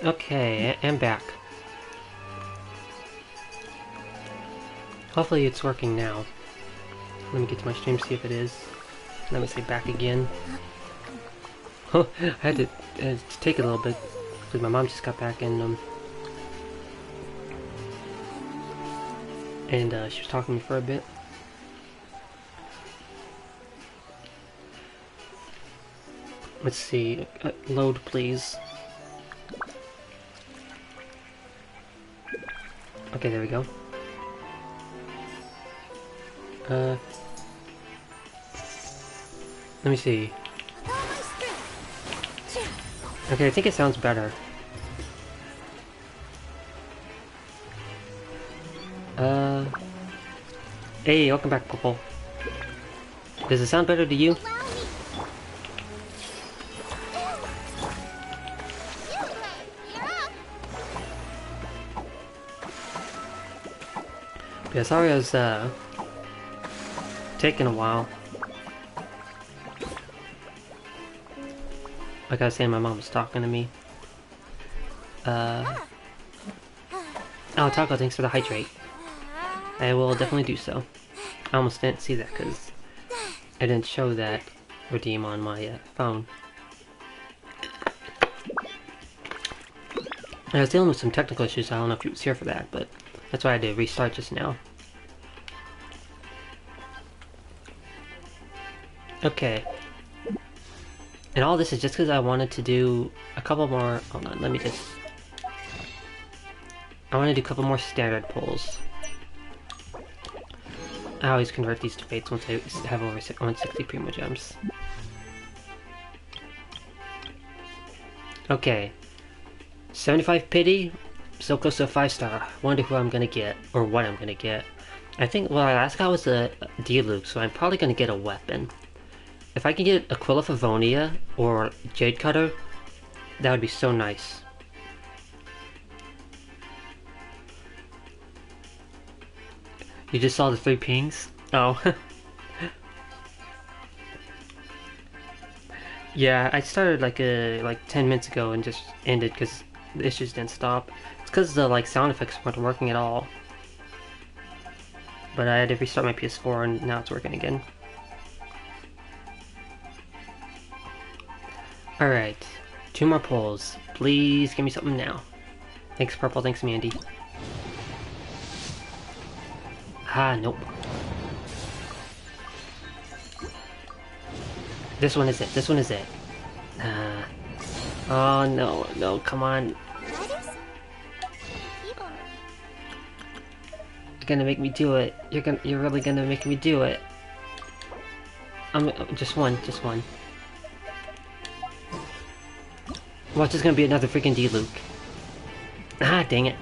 Okay, I'm back. Hopefully it's working now. Let me get to my stream, see if it is. Let me say back again. I had to take a little bit because my mom just got back and she was talking to me for a bit. Let's see. Load, please. Okay, there we go. Let me see. Okay, I think it sounds better. Hey, welcome back, Purple. Does it sound better to you? Yeah, sorry I was, taking a while. Like I was saying, my mom was talking to me. Oh, Taco, thanks for the hydrate. I will definitely do so. I almost didn't see that because I didn't show that redeem on my phone. I was dealing with some technical issues, so I don't know if you was here for that, but that's why I had to restart just now. Okay. And all this is just because I wanted to do a couple more... Hold on, let me just... I want to do a couple more standard pulls. I always convert these to fates once I have over 160 Primo Gems. Okay. 75 pity, so close to a 5-star. Wonder who I'm gonna get, or what I'm gonna get. I think, well, I last got was a D-Luke, so I'm probably gonna get a weapon. If I can get Aquila Favonia or Jade Cutter, that would be so nice. You just saw the 3 pings? Oh. Yeah, I started like 10 minutes ago and just ended because the issues didn't stop. It's because the sound effects weren't working at all. But I had to restart my PS4 and now it's working again. Alright, 2 more pulls. Please give me something now. Thanks Purple, thanks Mandy. Ah, nope. This one is it, this one is it. Oh no, no, come on. You're gonna make me do it. You're really gonna make me do it. Just one. Watch, it's gonna be another freaking D-Luke. Ah, dang it.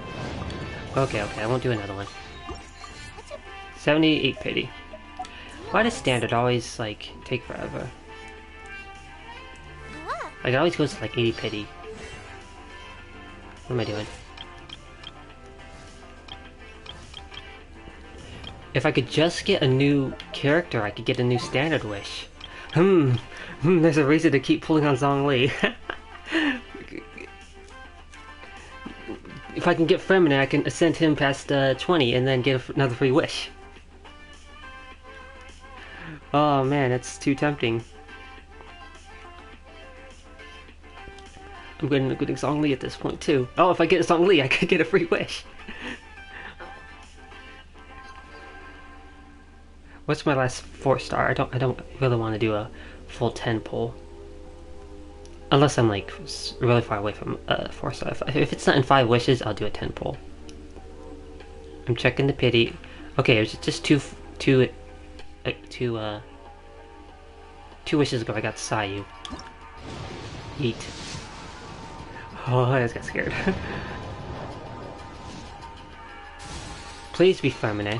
Okay, I won't do another one. 78 pity. Why does standard always, take forever? It always goes to, 80 pity. What am I doing? If I could just get a new character, I could get a new standard wish. There's a reason to keep pulling on Zhongli. If I can get Feminine, I can ascend him past 20 and then get another free wish. Oh man, that's too tempting. I'm getting Zhongli at this point too. Oh, if I get Zhongli, I could get a free wish. What's my last 4-star? I don't really want to do a full 10 pull. Unless I'm really far away from 4-star. If it's not in 5 wishes, I'll do a 10 pull. I'm checking the pity. Okay, it was just two wishes ago I got Sayu. Yeet. Oh, I just got scared. Please be Feminine.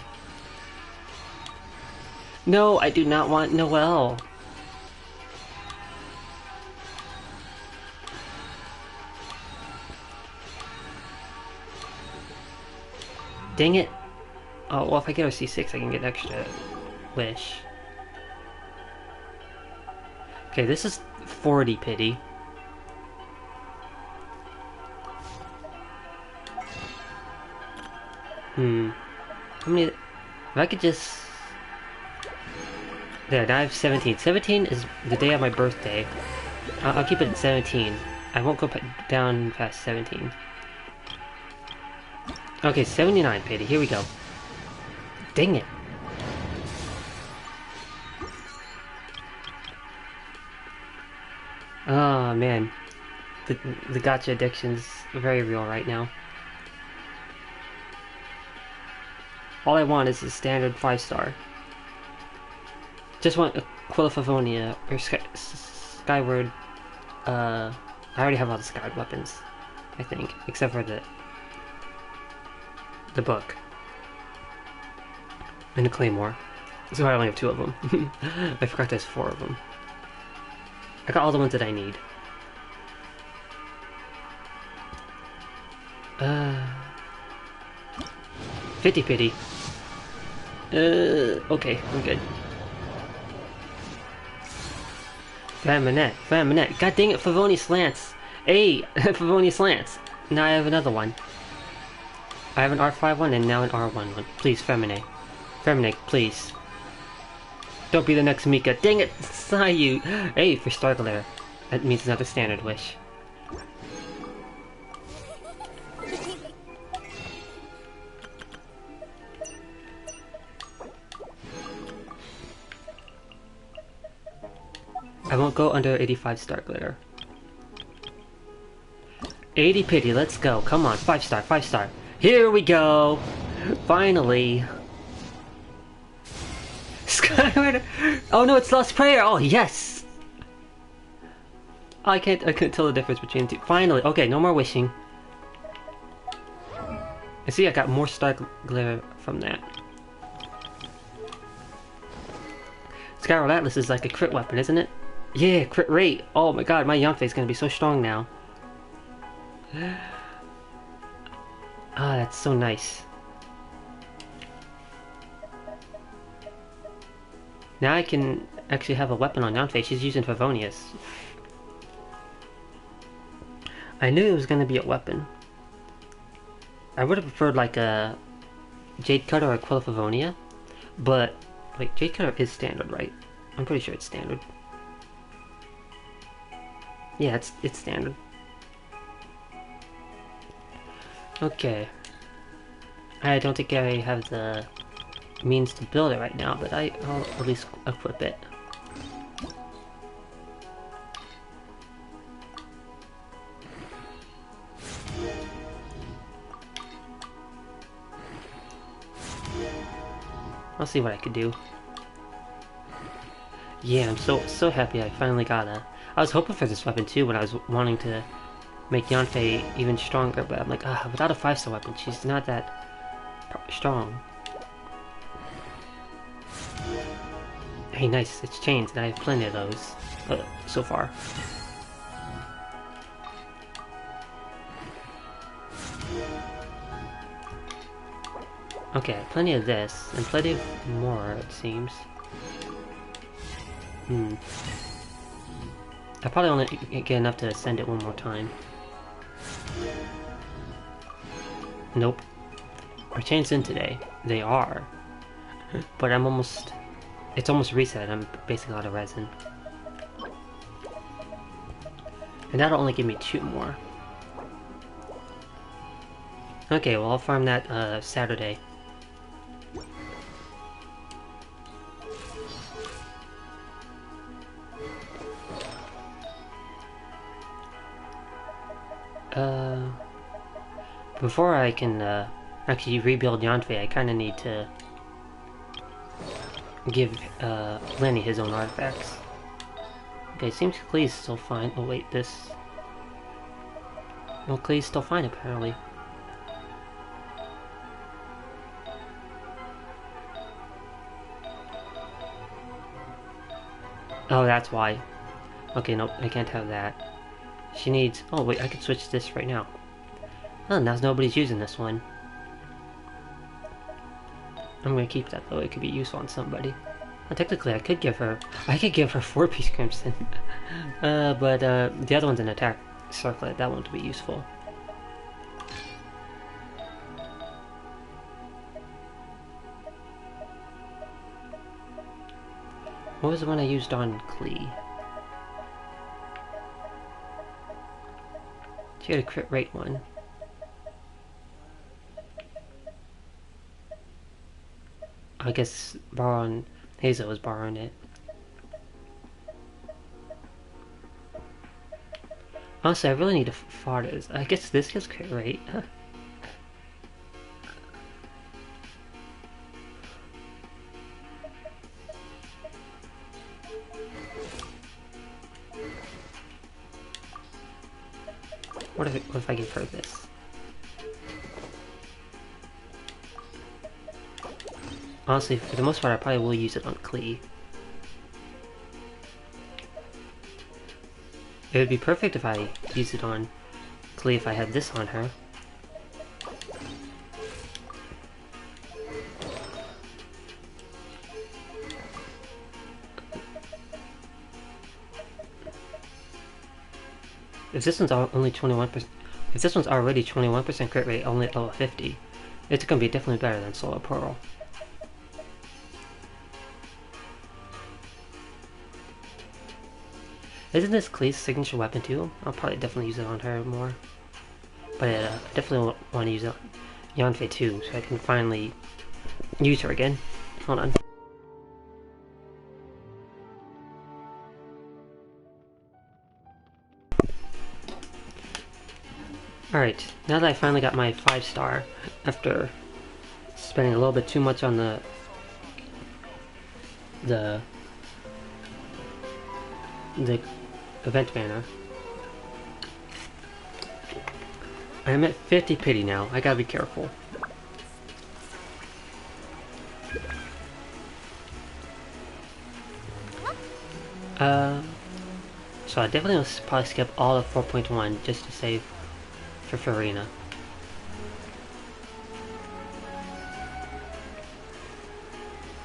No, I do not want Noelle. Dang it. Oh, well, if I get a C6, I can get an extra wish. Okay, this is 40 pity. How many? If I could just... There, now I have 17. 17 is the day of my birthday. I'll keep it at 17. I won't go down past 17. Okay, 79, Pity. Here we go. Dang it. Oh, man. The gacha addiction's very real right now. All I want is a standard 5-star. Just want a Quillifivonia or Skyward. I already have all the Skyward weapons, I think, except for the book and the Claymore. So I only have 2 of them. I forgot there's 4 of them. I got all the ones that I need. 50 Pity. Okay, I'm good. Faminette. God dang it, Favoni Slants. Hey, Favoni Slants. Now I have another one. I have an R5 one and now an R1 one. Please, Femine, please. Don't be the next Mika. Dang it, it's not you. Hey, for Starglair. That means another standard wish. I won't go under 85 star glitter. 80 Pity, let's go. Come on, 5-star, 5-star. Here we go! Finally! Skyward! Oh no, it's Lost Prayer! Oh yes! I couldn't tell the difference between the two. Finally! Okay, no more wishing. And see, I got more star glitter from that. Skyward Atlas is like a crit weapon, isn't it? Yeah, crit rate! Oh my god, my Yanfei is gonna be so strong now. Ah, that's so nice. Now I can actually have a weapon on Yanfei. She's using Favonius. I knew it was gonna be a weapon. I would have preferred like a Jade Cutter or a Quillifivonia, but wait, Jade Cutter is standard, right? I'm pretty sure it's standard. Yeah, it's standard. Okay. I don't think I have the means to build it right now, but I'll at least equip it. I'll see what I could do. Yeah, I'm so happy I finally got a... I was hoping for this weapon too when I was wanting to make Yanfei even stronger, but I'm like, without a 5-star weapon, she's not that strong. Hey, nice, it's changed, and I have plenty of those so far. Okay, plenty of this, and plenty of more, it seems. I probably only get enough to send it one more time. Nope. Are chains in today? They are. But I'm almost... It's almost reset. I'm basically out of resin. And that'll only give me 2 more. Okay, well I'll farm that Saturday. Before I can actually rebuild Yanfei, I kind of need to give Lenny his own artifacts. Okay, seems Klee's still fine. Oh wait, this... Well, Klee's still fine apparently. Oh, that's why. Okay, nope, I can't have that. She needs... Oh wait, I could switch this right now. Oh, now nobody's using this one. I'm gonna keep that though, it could be useful on somebody. Well, technically I could give her 4-piece Crimson. But the other one's an attack circlet, that one would be useful. What was the one I used on Klee? She had a crit rate one. I guess borrowing Hazel was borrowing it. Honestly, I really need to fart this. I guess this gives crit rate. What if I give her this? Honestly, for the most part, I probably will use it on Klee. It would be perfect if I used it on Klee if I had this on her. If this one's only 21%, if this one's already 21% crit rate, only at level 50, it's gonna be definitely better than Solar Pearl. Isn't this Klee's signature weapon too? I'll probably definitely use it on her more. But I definitely want to use it on Yanfei too, so I can finally use her again. Hold on. Alright, now that I finally got my 5-star, after spending a little bit too much on the event banner, I'm at 50 pity now. I gotta be careful. So I definitely will probably skip all of 4.1 just to save for Farina.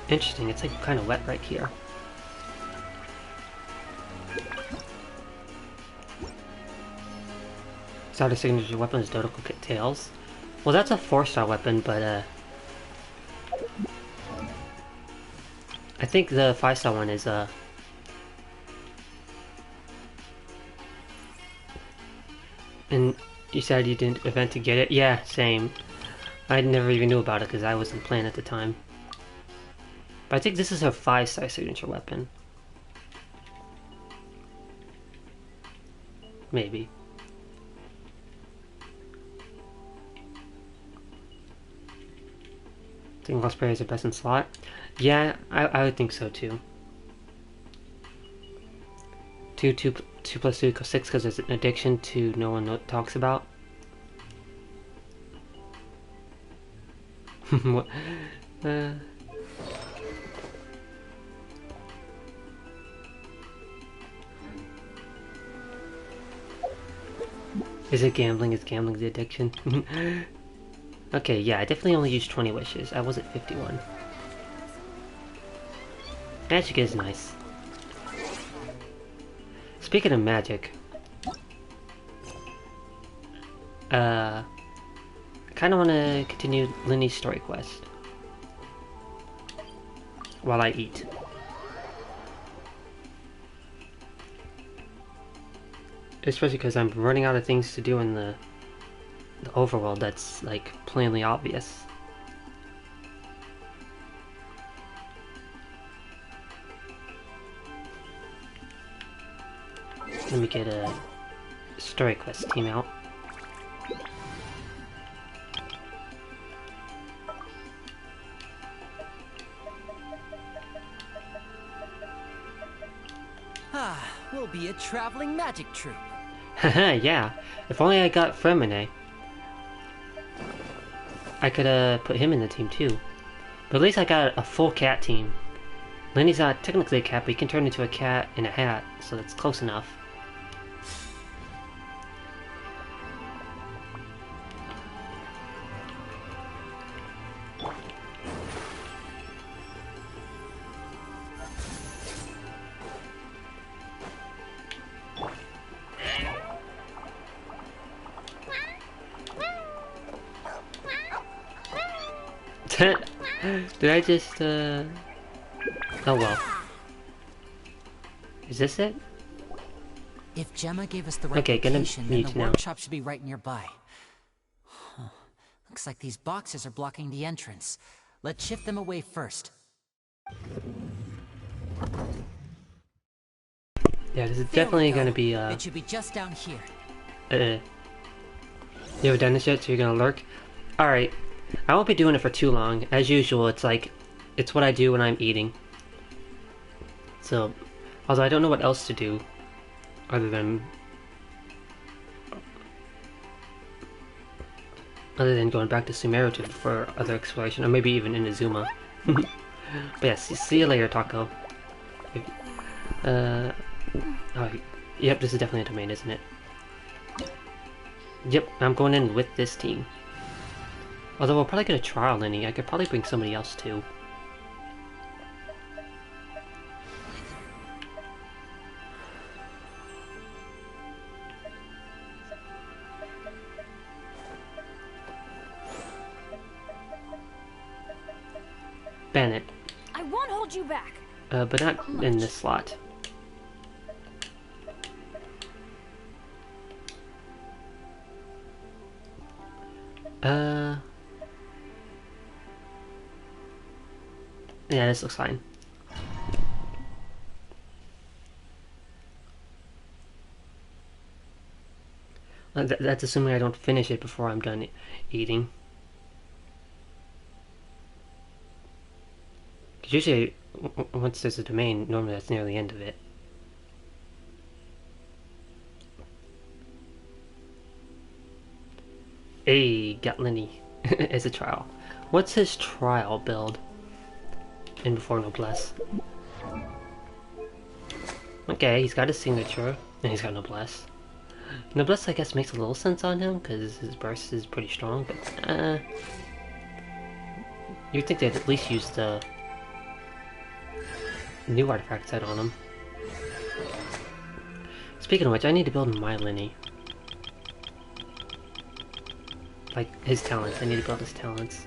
Interesting, it's like kind of wet right here. Starter signature weapon is Dodoco Kit Tails. Well, that's a 4-star weapon, but I think the 5-star one is and you said you didn't event to get it? Yeah, same. I never even knew about it because I wasn't playing at the time. But I think this is her 5-star signature weapon. Maybe. Think Lost Prairie is the best in slot? Yeah, I would think so too. 2 plus 2 equals 6 because there's an addiction to no one talks about. What? Is it gambling? Is gambling the addiction? Okay, yeah, I definitely only used 20 wishes. I was at 51. Magic is nice. Speaking of magic, I kind of want to continue Linny's story quest while I eat. Especially because I'm running out of things to do in the overworld that's like plainly obvious. Let me get a story quest team out. We'll be a traveling magic troupe. Haha, yeah. If only I got Fremine. I could put him in the team too. But at least I got a full cat team. Lenny's not technically a cat, but he can turn into a cat in a hat, so that's close enough. Did I just, oh well. Is this it? If Gemma gave us the right Okay, gonna location, then need the to know. workshop should be right nearby. Huh. Looks like these boxes are blocking the entrance. Let's shift them away first. Yeah, this is There definitely we go. gonna be It should be just down here. You haven't done this yet, so you're gonna lurk? Alright. I won't be doing it for too long. As usual, it's like, it's what I do when I'm eating. So, although I don't know what else to do, other than going back to Sumeru for other exploration, or maybe even Inazuma. But yeah, see you later, Taco. Oh, yep, this is definitely a domain, isn't it? Yep, I'm going in with this team. Although we'll probably get a trial inning, I could probably bring somebody else too. Bennett. I won't hold you back. But not in this slot. Yeah, this looks fine. That's assuming I don't finish it before I'm done eating. Because usually, once there's a domain, normally that's near the end of it. Hey, got Lenny as a trial. What's his trial build? In Before Noblesse. Okay, he's got his signature, and he's got Noblesse. Noblesse, I guess, makes a little sense on him, because his burst is pretty strong, but, you'd think they'd at least use the new artifact set on him. Speaking of which, I need to build my Lenny. Like, his talents. I need to build his talents.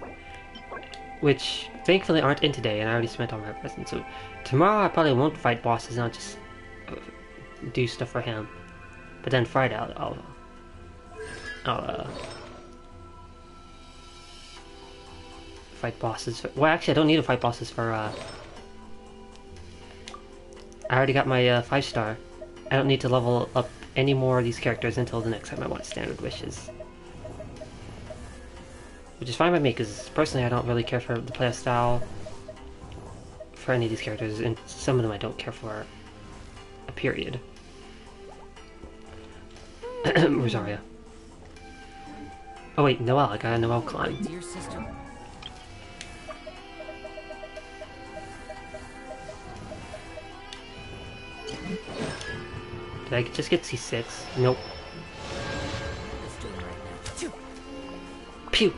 Which, thankfully, aren't in today, and I already spent all my presents. So, tomorrow I probably won't fight bosses, and I'll just do stuff for him. But then Friday, I'll fight bosses. Well, actually, I don't need to fight bosses for, I already got my, 5-star. I don't need to level up any more of these characters until the next time I want Standard Wishes. Which is fine by me, because personally I don't really care for the playstyle for any of these characters, and some of them I don't care for, period. Rosaria. Oh wait, Noelle, I got a Noelle climb. Dear sister. Did I just get C6? Nope. Let's do it right now. Pew!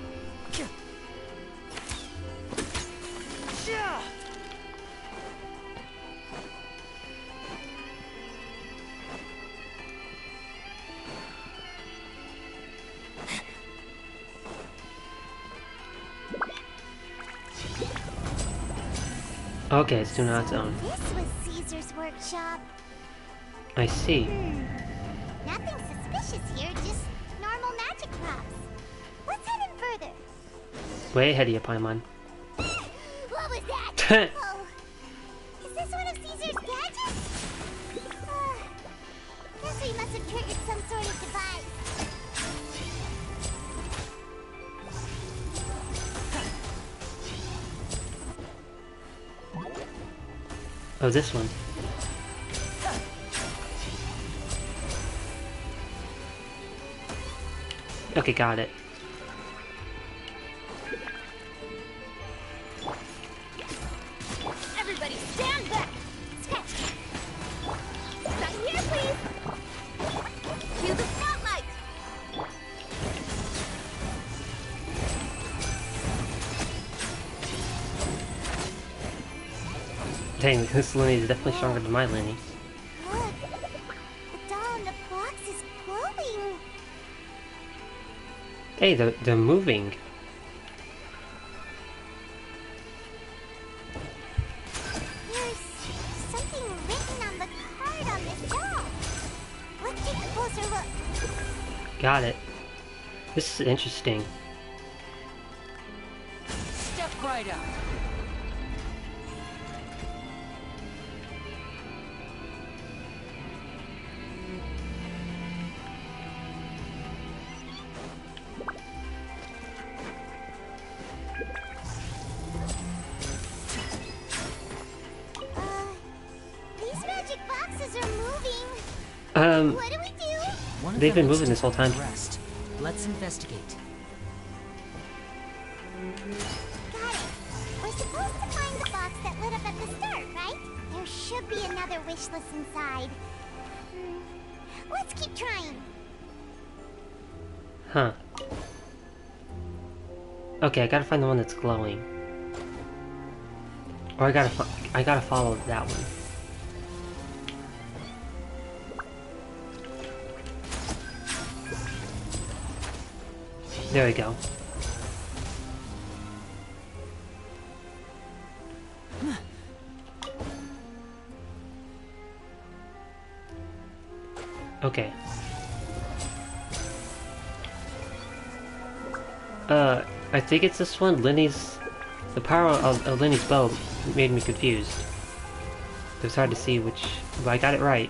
Okay, it's doing it on its own. This was Caesar's workshop. I see. Nothing suspicious here, just normal magic props. Let's head in further. Way ahead of you, Paimon. What was that? Oh, is this one of Caesar's gadgets? Guess we must have triggered some sort of device. Oh, this one. Okay, got it. Everybody stand back. Sketch. Right here, please. Cue the spotlight. Dang, this Lenny is definitely stronger than my Lenny. Look, the doll on the box is glowing. Hey, they're moving. There's something written on the card Got it. This is interesting. Step right up. These magic boxes are moving. Um, What do we do? One of They've them been looks moving this whole different time. from the rest. Let's investigate. Got it. We're supposed to find the box that lit up at the start, right? There should be another wish list inside. Let's keep trying. huh. Okay, I gotta find the one that's glowing. Or I gotta follow that one. There we go. Okay. I think it's this one. The power of Lenny's bow made me confused. It was hard to see which, but I got it right.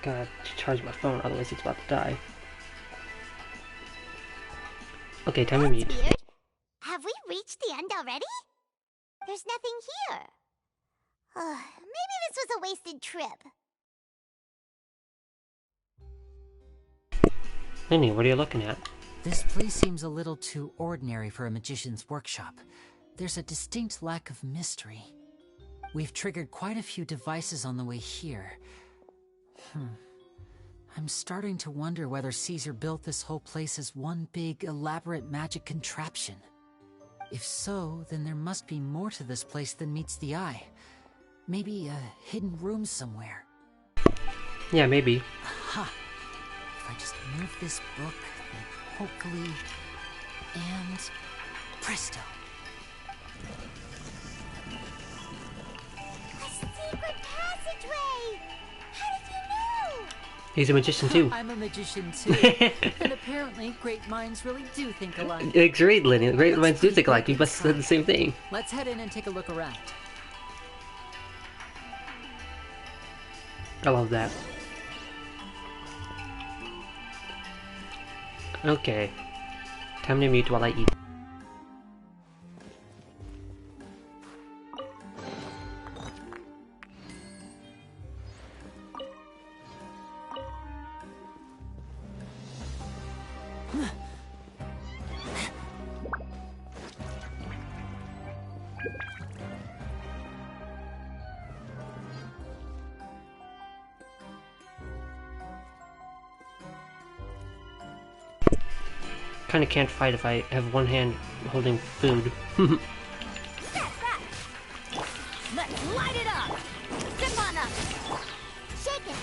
Gotta charge my phone, otherwise it's about to die. Okay, time to That's mute. weird. Have we reached the end already? There's nothing here. Maybe this was a wasted trip. Lenny, what are you looking at? This place seems a little too ordinary for a magician's workshop. There's a distinct lack of mystery. We've triggered quite a few devices on the way here. I'm starting to wonder whether Caesar built this whole place as one big, elaborate magic contraption. If so, then there must be more to this place than meets the eye. Maybe a hidden room somewhere. Yeah, maybe. Aha! If I just move this book, then hopefully... And... presto! A secret passageway! How did you know? He's a magician too. I'm a magician too. And apparently, great minds really do think alike. Great, Lenny. Great minds do think alike. You must have said the same thing. Let's head in and take a look around. I love that. Okay. Time to mute while I eat. Kinda can't fight if I have one hand holding food. Step back! Let's light it up! Zip on up! Shake it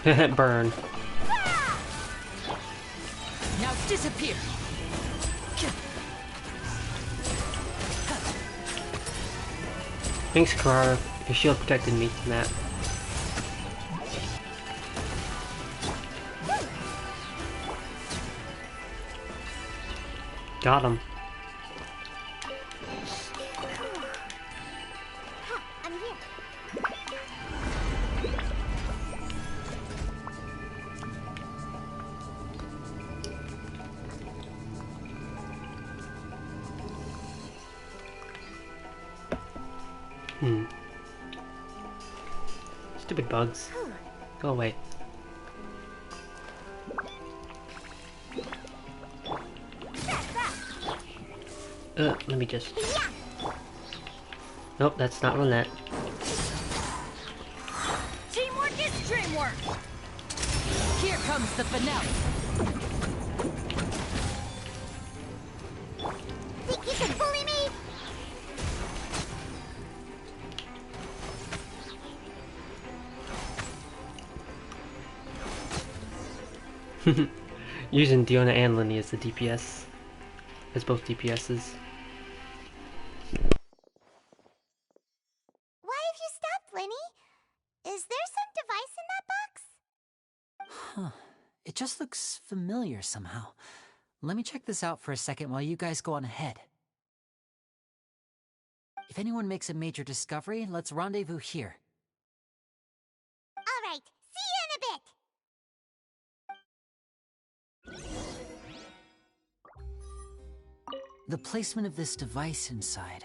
and stir! Burn. Now disappear! Thanks, Carrara. Your shield protected me from that. Got him. Ha, I'm here. Stupid bugs. Go away. Let me just... Nope, that's not Roulette. Teamwork is dreamwork! Here comes the finale! Think you can bully me? Using Diona and Lenny as the DPS, as both DPSs. Why have you stopped, Lenny? Is there some device in that box? Huh. It just looks familiar somehow. Let me check this out for a second while you guys go on ahead. If anyone makes a major discovery, let's rendezvous here. All right, see you in a bit. The placement of this device inside.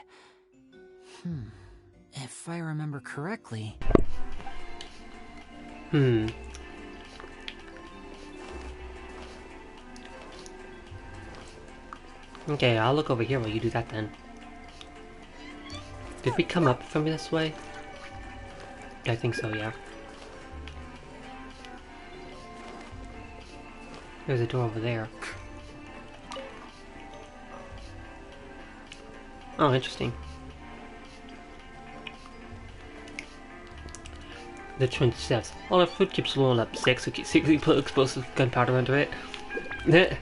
If I remember correctly... Okay, I'll look over here while you do that then. Did we come up from this way? I think so, yeah. There's a door over there. Oh, interesting. The twin says, all our food keeps blowing up. Six, we secretly put explosive gunpowder under it. That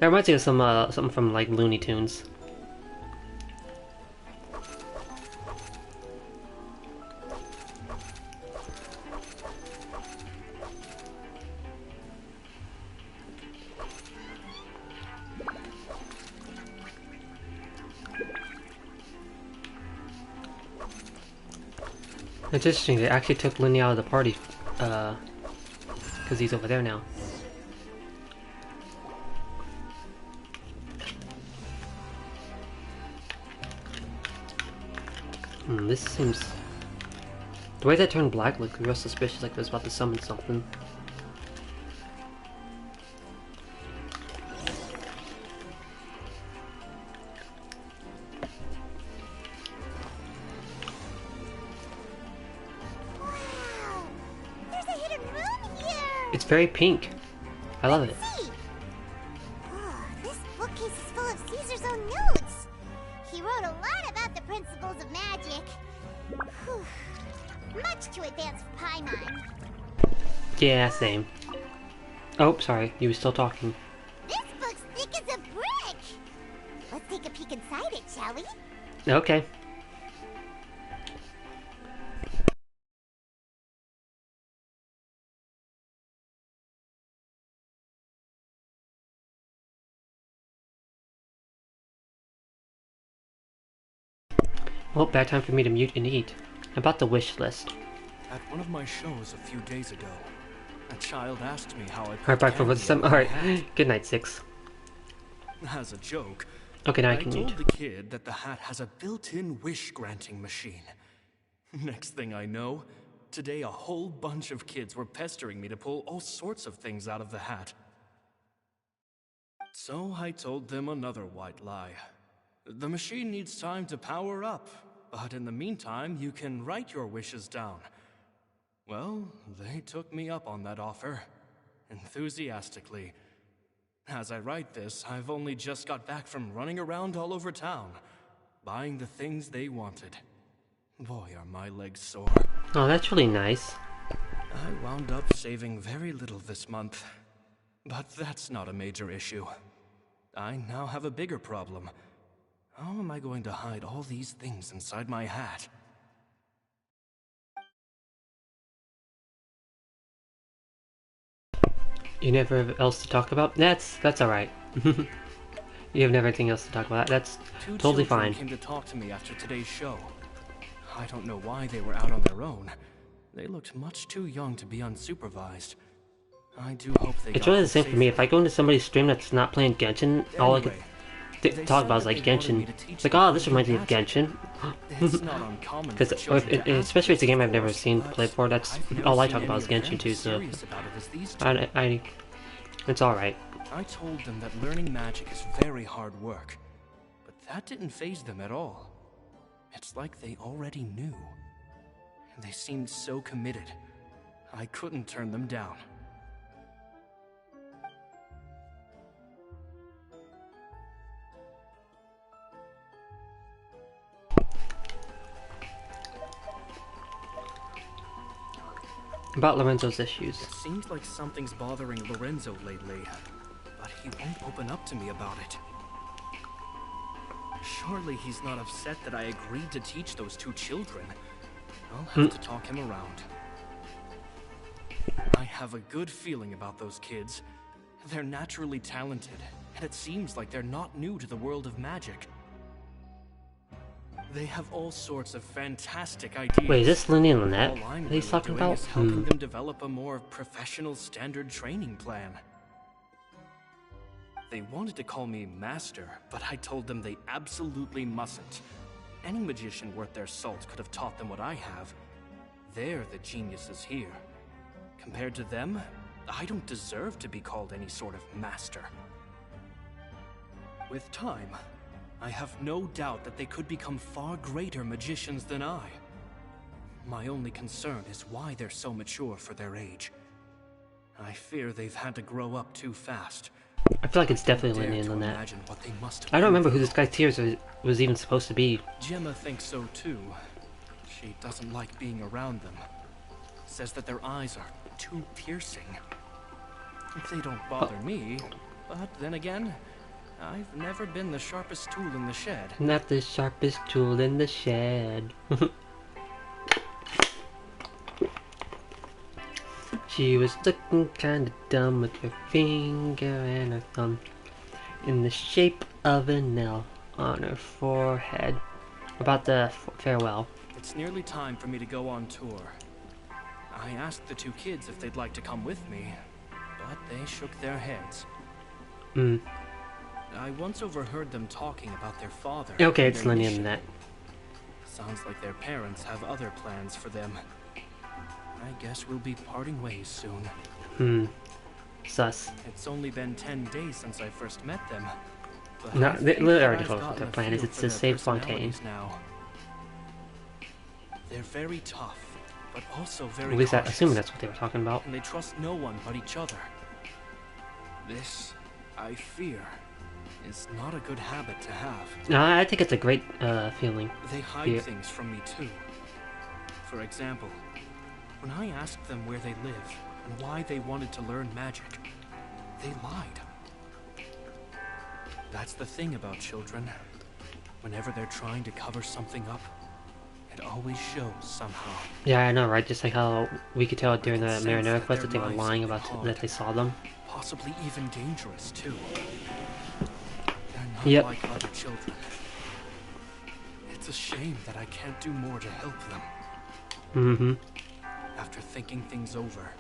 reminds me of some something from like Looney Tunes. It's interesting, they actually took Lenny out of the party, because he's over there now. This seems... The way that turned black looked real suspicious, like it was about to summon something. It's very pink. I love it. See. Oh, this bookcase is full of Caesar's own notes. He wrote a lot about the principles of magic. Whew. Much too advanced for Paimon. Yeah, same. Oh, sorry. You were still talking. This book's thick as a brick. Let's take a peek inside it, shall we? Okay. Well, bad time for me to mute and eat. About the wish list. At one of my shows a few days ago, a child asked me how I put Alright, back for candy what's some. in my Alright. hat. Good night, 6. As a joke, Okay, now I I can told mute. the kid that the hat has a built-in wish-granting machine. Next thing I know, today a whole bunch of kids were pestering me to pull all sorts of things out of the hat. So I told them another white lie. The machine needs time to power up, but in the meantime, you can write your wishes down. Well, they took me up on that offer, enthusiastically. As I write this, I've only just got back from running around all over town, buying the things they wanted. Boy, are my legs sore. Oh, that's really nice. I wound up saving very little this month, but that's not a major issue. I now have a bigger problem. How am I going to hide all these things inside my hat? You never have else to talk about? That's alright. You have never anything else to talk about. That's Two totally children fine. came to talk to me after today's show. I don't know why they were out on their own. They looked much too young to be unsupervised. I do hope they It's got really home the same for me. If I safely. go into somebody's stream that's not playing Genshin, all I Anyway, could they talk said about is that like they wanted me Genshin. to teach It's like, them oh, this how to reminds me do of Genshin. It's not uncommon for Because children to ask especially if it's a this, game of I've never course, seen but play before, that's I've never all I seen talk about is any of Genshin them too, so serious about it as these two. I it's alright. I told them that learning magic is very hard work, but that didn't faze them at all. It's like they already knew. They seemed so committed. I couldn't turn them down. About Lorenzo's issues. It seems like something's bothering Lorenzo lately, but he won't open up to me about it. Surely he's not upset that I agreed to teach those two children. I'll have to talk him around. I have a good feeling about those kids. They're naturally talented, and it seems like they're not new to the world of magic. They have all sorts of fantastic ideas. Wait, is this Lenny and Lynette All I'm that he's really talking doing about? is helping them develop a more professional standard training plan. They wanted to call me Master, but I told them they absolutely mustn't. Any magician worth their salt could have taught them what I have. They're the geniuses here. Compared to them, I don't deserve to be called any sort of Master. With time, I have no doubt that they could become far greater magicians than I. My only concern is why they're so mature for their age. I fear they've had to grow up too fast. I feel like it's definitely Lenny and Lynette. I don't remember who this guy Tears was even supposed to be. Gemma thinks so too. She doesn't like being around them. Says that their eyes are too piercing. They don't bother me, but then again, I've never been the sharpest tool in the shed. Not the sharpest tool in the shed. She was looking kinda dumb with her finger and her thumb in the shape of an L on her forehead. About the farewell. It's nearly time for me to go on tour. I asked the two kids if they'd like to come with me, but they shook their heads. I once overheard them talking about their father. Okay, and it's their Lenny mission. and Lynette. Sounds like their parents have other plans for them. I guess we'll be parting ways soon. Sus. It's only been 10 days since I first met them. But No, I they think already I've told us what gotten their a plan is. feel It's for to their save Fontaine. personalities now. They're very tough, but also very At least I cautious. assume that's what they were talking about. And they trust no one but each other. This, I fear, is not a good habit to have. No, I think it's a great feeling. They hide Yeah. things from me too. For example, when I asked them where they live and why they wanted to learn magic, they lied. That's the thing about children. Whenever they're trying to cover something up, it always shows somehow. Yeah, I know, right? Just like how we could tell during the Sense Marinara that quest that they their were lives lying have been about harmed. that they saw them. Possibly even dangerous too. They're not Yep. like other children. It's a shame that I can't do more to help them. After thinking things over,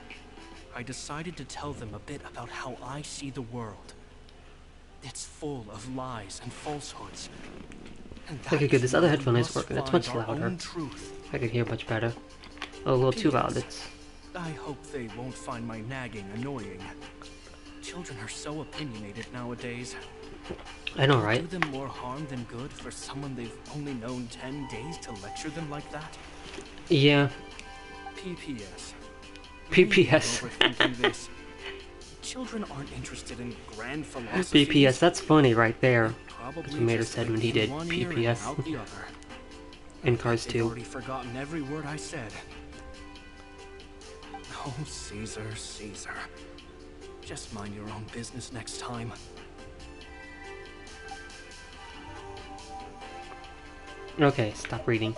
I decided to tell them a bit about how I see the world. It's full of lies and falsehoods. And that Okay, good. is This other where we headphone is must working. That's find much our louder. own truth. I could hear much better. Oh, a little too loud. It's I hope they won't find my nagging annoying. Children are so opinionated nowadays. I know, Do right? them more harm than good for someone they've only known 10 days to lecture them like that? Yeah. PPS. PPS. Maybe I'm overthinking this. Children aren't interested in grand philosophy. PPS. That's funny right there. Probably That's what Mater just said when think he in did one ear and PPS. out the other. In Cars They've 2. already forgotten every word I said. Oh, Caesar, Caesar. Just mind your own business next time. Okay, stop reading.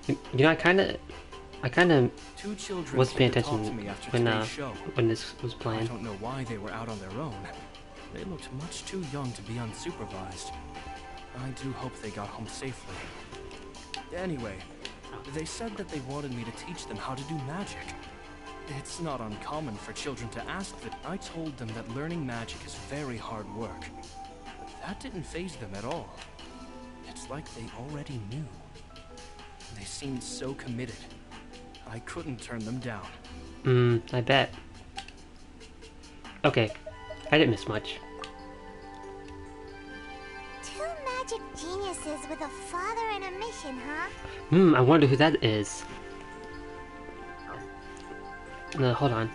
You know, I kind of Two children wasn't paying came to talk attention to me after when today's show. when this was I playing. don't know why they were out on their own. They looked much too young to be unsupervised. I do hope they got home safely. Anyway, they said that they wanted me to teach them how to do magic. It's not uncommon for children to ask that. I told them that learning magic is very hard work. But that didn't faze them at all. It's like they already knew. They seemed so committed. I couldn't turn them down. I bet. Okay, I didn't miss much. Two magic geniuses with a father and a mission, huh? I wonder who that is. No, hold on.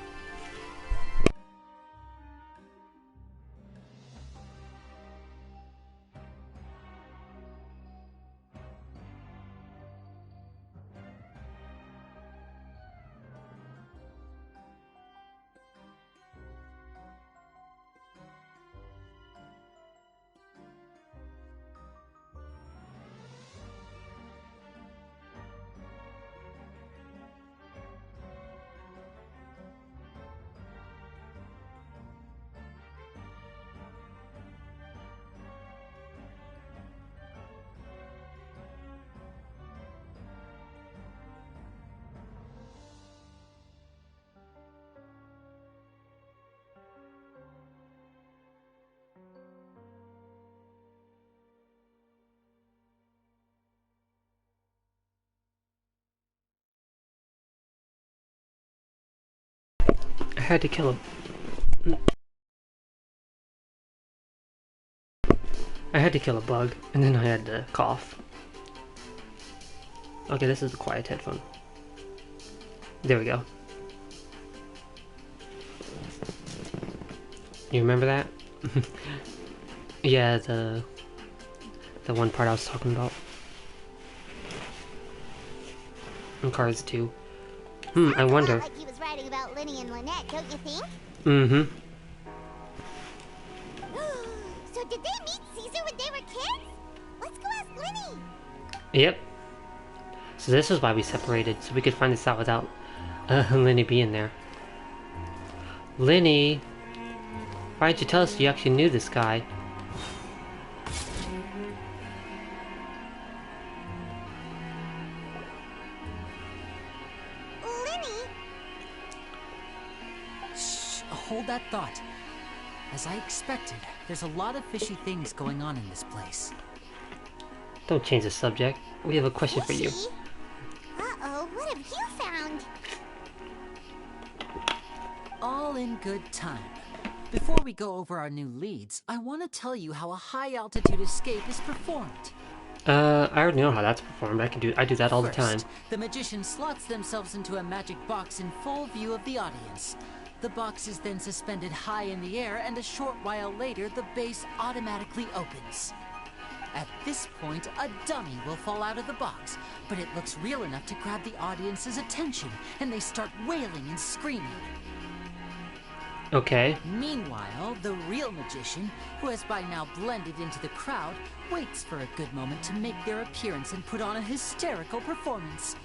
had to kill him. I had to kill a bug, and then I had to cough. Okay, this is the quiet headphone. There we go. You remember that? Yeah, the one part I was talking about. And Cars 2. I wonder. Like he was writing about Linny and Lynette, don't you think? Mm-hmm. So did they meet Caesar when they were kids? Let's go ask Linny. Yep. So this is why we separated, so we could find this out without Linny being there. Linny, why didn't you tell us you actually knew this guy? Linny? Shh, hold that thought. As I expected, there's a lot of fishy things going on in this place. Don't change the subject. We have a question for you. Fishy? Uh-oh, what have you found? All in good time. Before we go over our new leads, I want to tell you how a high-altitude escape is performed. I already know how that's performed. I do that all the time. First, the magician slots themselves into a magic box in full view of the audience. The box is then suspended high in the air, and a short while later, the base automatically opens. At this point, a dummy will fall out of the box, but it looks real enough to grab the audience's attention, and they start wailing and screaming. Okay. Meanwhile, the real magician, who has by now blended into the crowd, waits for a good moment to make their appearance and put on a hysterical performance.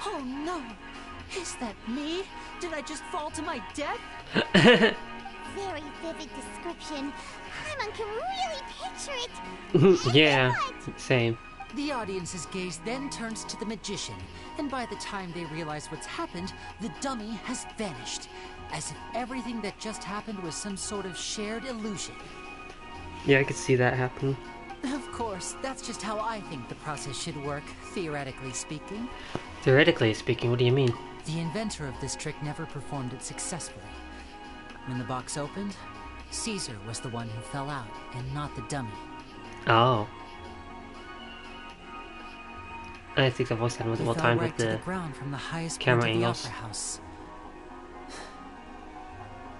Oh no! Is that me? Did I just fall to my death? Very vivid description. Paimon can really picture it. Yeah, What? same. The audience's gaze then turns to the magician, and by the time they realize what's happened, the dummy has vanished, as if everything that just happened was some sort of shared illusion. Yeah, I could see that happen. Of course, that's just how I think the process should work, theoretically speaking. Theoretically speaking, what do you mean? The inventor of this trick never performed it successfully. When the box opened, Caesar was the one who fell out, and not the dummy. Oh. I think the voice line wasn't He well fell timed right with to the the ground from the highest camera point of the angles. opera house.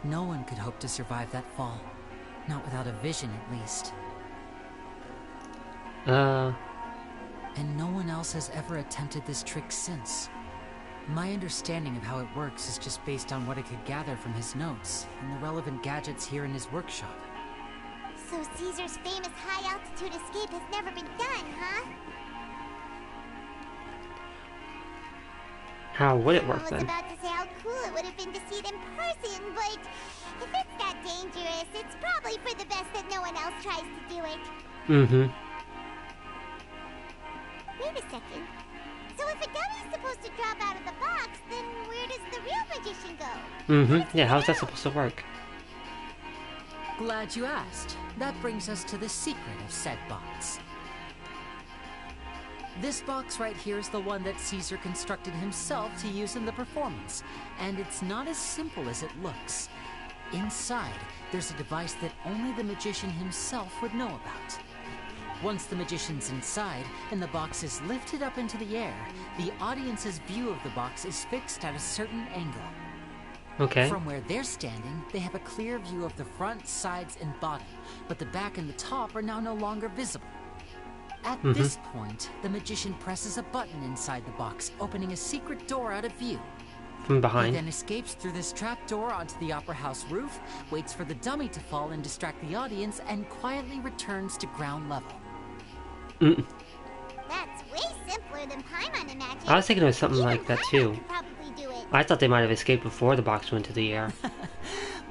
No one could hope to survive that fall. Not without a vision, at least. And no one else has ever attempted this trick since. My understanding of how it works is just based on what I could gather from his notes and the relevant gadgets here in his workshop. So Caesar's famous high-altitude escape has never been done, huh? How would it I work was then? about to say how cool it would have been to see it in person, but if it's that dangerous, it's probably for the best that no one else tries to do it. Mm-hmm. Wait a second. So if a dummy's supposed to drop out of the box, then where does the real magician go? Mm-hmm. Yeah, how's that supposed to work? Glad you asked. That brings us to the secret of said box. This box right here is the one that Caesar constructed himself to use in the performance, and it's not as simple as it looks. Inside, there's a device that only the magician himself would know about. Once the magician's inside, and the box is lifted up into the air, the audience's view of the box is fixed at a certain angle. Okay. From where they're standing, they have a clear view of the front, sides, and bottom, but the back and the top are now no longer visible. At this point, the magician presses a button inside the box, opening a secret door out of view. From He behind. then escapes through this trap door onto the opera house roof, waits for the dummy to fall and distract the audience, and quietly returns to ground level. That's way simpler than Paimon imagined. I was thinking it was something Even like that Paimon too. could probably do it. I thought they might have escaped before the box went to the air.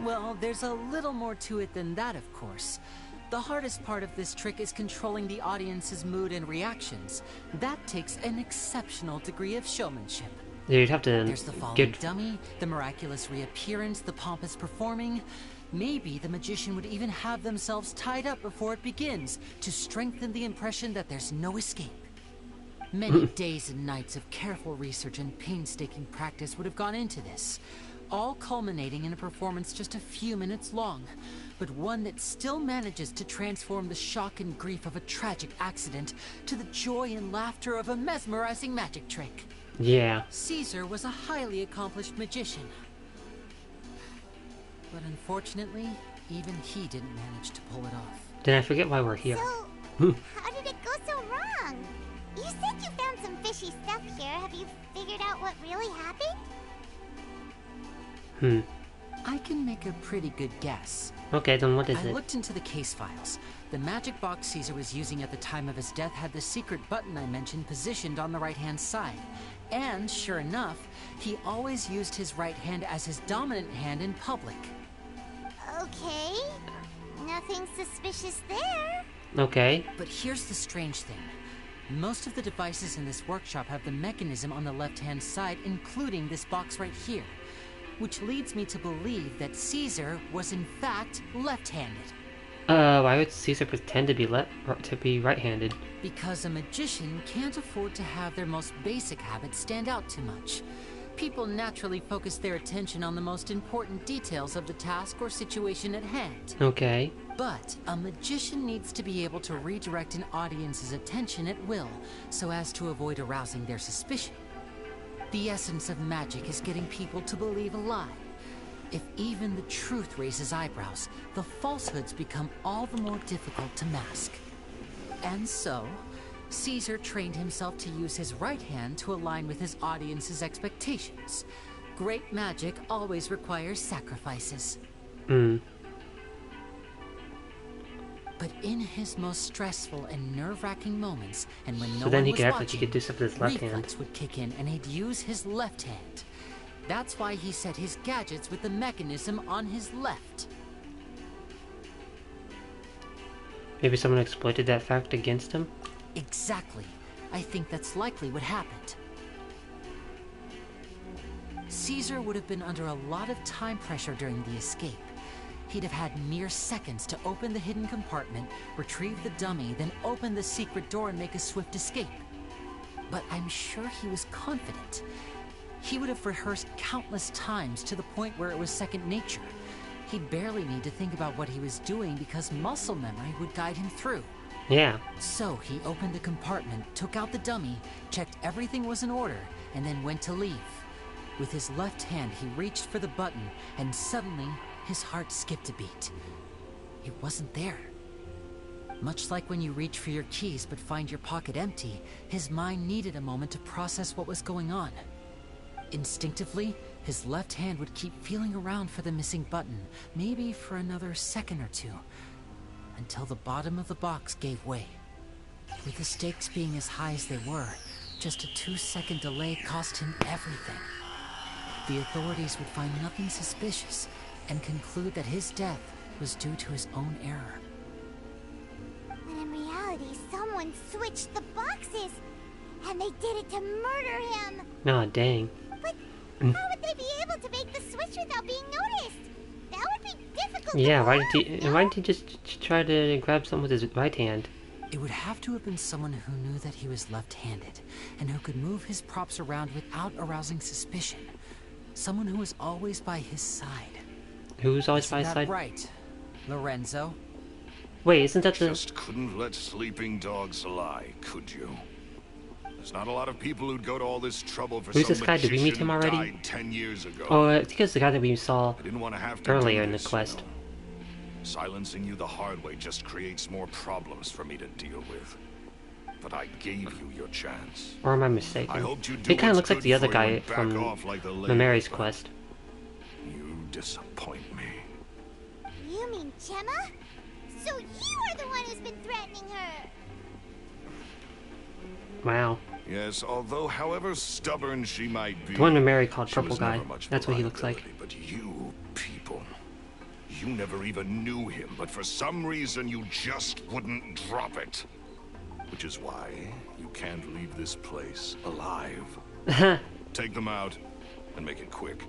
Well, there's a little more to it than that, of course. The hardest part of this trick is controlling the audience's mood and reactions. That takes an exceptional degree of showmanship. Yeah, you'd have to There's the falling get. dummy, the miraculous reappearance, the pompous performing. Maybe the magician would even have themselves tied up before it begins to strengthen the impression that there's no escape. Many days and nights of careful research and painstaking practice would have gone into this. all culminating in a performance just a few minutes long, but one that still manages to transform the shock and grief of a tragic accident to the joy and laughter of a mesmerizing magic trick. Yeah. Caesar was a highly accomplished magician. But unfortunately, even he didn't manage to pull it off. Then I forget why we're here. So, how did it go so wrong? You said you found some fishy stuff here. Have you figured out what really happened? I can make a pretty good guess. Okay, then what is I it? looked into the case files. The magic box Caesar was using at the time of his death had the secret button I mentioned positioned on the right-hand side. And, sure enough, he always used his right hand as his dominant hand in public. Okay. Nothing suspicious there. Okay. But here's the strange thing. Most of the devices in this workshop have the mechanism on the left-hand side, including this box right here. Which leads me to believe that Caesar was in fact left-handed. Why would Caesar pretend to be right-handed? Because a magician can't afford to have their most basic habits stand out too much. People naturally focus their attention on the most important details of the task or situation at hand. Okay. But a magician needs to be able to redirect an audience's attention at will, so as to avoid arousing their suspicion. The essence of magic is getting people to believe a lie. If even the truth raises eyebrows, the falsehoods become all the more difficult to mask. And so, Caesar trained himself to use his right hand to align with his audience's expectations. Great magic always requires sacrifices. But in his most stressful and nerve-wracking moments, and when no So then one he was could act like watching, he could do stuff with his left reflex hand. would kick in and he'd use his left hand. That's why he set his gadgets with the mechanism on his left. Maybe someone exploited that fact against him? Exactly. I think that's likely what happened. Caesar would have been under a lot of time pressure during the escape. He'd have had mere seconds to open the hidden compartment, retrieve the dummy, then open the secret door and make a swift escape. But I'm sure he was confident. He would have rehearsed countless times to the point where it was second nature. He'd barely need to think about what he was doing because muscle memory would guide him through. Yeah. So he opened the compartment, took out the dummy, checked everything was in order, and then went to leave. With his left hand, he reached for the button, and suddenly, his heart skipped a beat. It wasn't there. Much like when you reach for your keys but find your pocket empty, his mind needed a moment to process what was going on. Instinctively, his left hand would keep feeling around for the missing button, maybe for another second or two, until the bottom of the box gave way. With the stakes being as high as they were, just a 2-second delay cost him everything. The authorities would find nothing suspicious and conclude that his death was due to his own error. When in reality, someone switched the boxes, and they did it to murder him. Aw, dang. But how would they be able to make the switch without being noticed? That would be difficult. Yeah, to why pull did off, why didn't he just try to grab something with his right hand? It would have to have been someone who knew that he was left-handed, and who could move his props around without arousing suspicion. Someone who was always by his side. Who's always by Isn't his that side? right, Lorenzo? Wait, isn't that the... Just couldn't let sleeping dogs lie, could you? There's not a lot of people who'd go to all this trouble for Who's some this guy? Did we meet him magician who already? died 10 years ago. Oh, I think it's the guy that we saw I didn't want to have to earlier do in the this, you quest. know. Silencing you the hard way just creates more problems for me to deal with. But I gave you your chance. Or am I I mistaken? hoped you'd do He kind of what's looks like good the other for you guy and back from off like the lady, Mary's but quest. You disappoint me. You mean Gemma? So you are the one who's been threatening her. Wow. Yes, although however stubborn she might be, The one that Mary called she Purple was Guy. never much of a That's what he looks like. liability. But you people, you never even knew him, but for some reason you just wouldn't drop it. Which is why you can't leave this place alive. Take them out, and make it quick.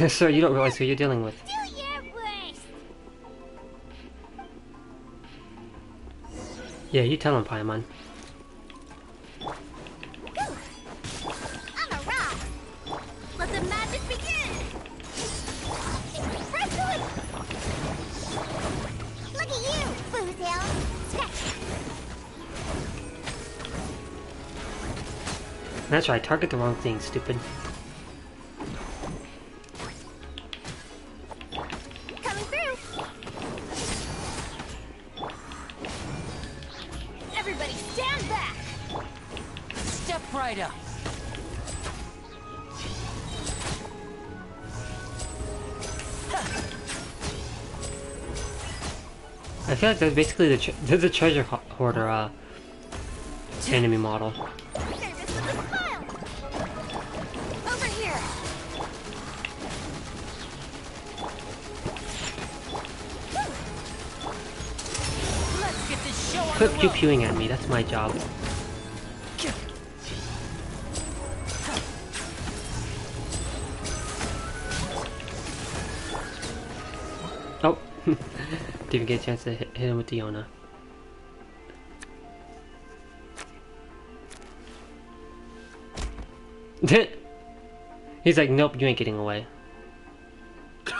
So you don't realize who you're dealing with. Do your worst. Yeah, you tell him, Paimon. I'm a rock. Let the magic begin! That's right, target the wrong thing, stupid. Coming through. Everybody stand back. Step right up. I feel like that's basically the treasure hoarder enemy model. Say this with a smile. Over here. Let's get this show on Quit the pew road. pewing at me. That's my job. Oh, didn't get a chance to hit him with the Yona. He's like, nope, you ain't getting away. You